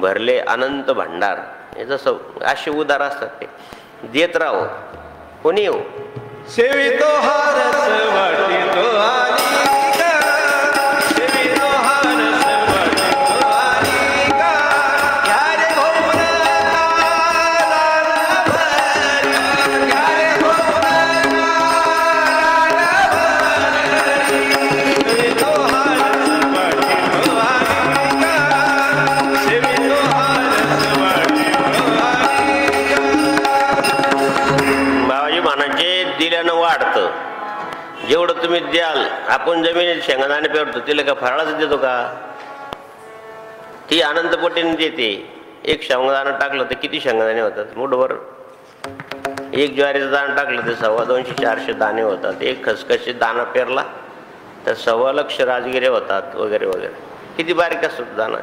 भरले अनंत भांडार. हे जसं असे उदार असतात ते देत राहो. कोणी येऊ सेवितो हारस वाटितो आलिका, सेवितो हारस वाटितो आलिका, घ्या रे भोवरा लाला भरी, घ्या रे भोवरा लाला भरी, सेवितो हारस वाटितो आलिका, सेवितो हारस वाटितो आलिका. बाबाजी म्हणायचे दिल्यानं वाढतं. जेवढं तुम्ही द्याल, आपण जमिनीत शेंगदाणे पेरतो तिला का फराळाचं देतो का. ती अनंतपटीने देते. एक शेंगदाणं टाकलं तर किती शेंगदाणे होतात. मुठभर. एक ज्वारीचं दाणं टाकलं तर 250-400 दाणे होतात. एक खसखशीत दाणा पेरला तर 1.25 लाख राजगिरे होतात वगैरे वगैरे. किती बारीक असतो दाणा.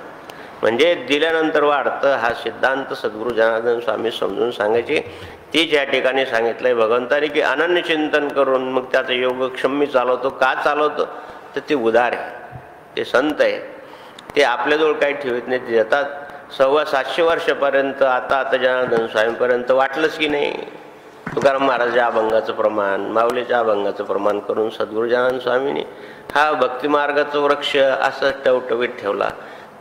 म्हणजे दिल्यानंतर वाढतं. हा सिद्धांत सद्गुरू जनार्दन स्वामी समजून सांगायचे. तेच या ठिकाणी सांगितलंय भगवंताने की अनन्य चिंतन करून मग त्याचं योगक्षम मी चालवतो. का चालवतो तर ते उदार आहे, ते संत आहे. ते आपल्याजवळ काही ठेवत नाही, ते देतात 750 वर्षापर्यंत आता जनार्दन स्वामींपर्यंत वाटलंच की नाही. तुकाराम महाराजांच्या अभंगाचं प्रमाण, माऊलीच्या अभंगाचं प्रमाण करून सद्गुरू जनार्दन स्वामींनी हा भक्तिमार्गाचा वृक्ष असं टवटवीत ठेवला.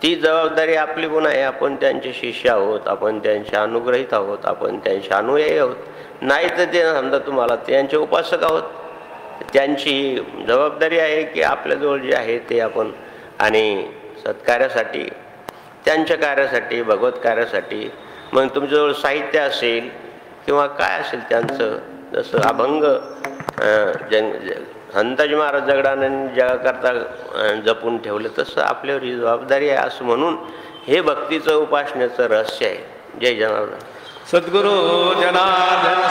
ती जबाबदारी आपली पण आहे. आपण त्यांचे शिष्य आहोत, आपण त्यांचे अनुग्रहित आहोत, आपण त्यांचे अनुयायी आहोत. नाही तर ते समजा तुम्हाला त्यांचे उपासक आहोत. त्यांची जबाबदारी आहे की आपल्याजवळ जे आहे ते आपण आणि सत्कार्यासाठी, त्यांच्या कार्यासाठी, भगवत कार्यासाठी, मग तुमच्याजवळ साहित्य असेल किंवा काय असेल त्यांचं, जसं अभंग संताजी महाराज दगडानं जगाकरता जपून ठेवलं तसं आपल्यावर ही जबाबदारी आहे. असं म्हणून हे भक्तीचं उपासनेचं रहस्य आहे. जय जनार्दन. सद्गुरु जनार्दन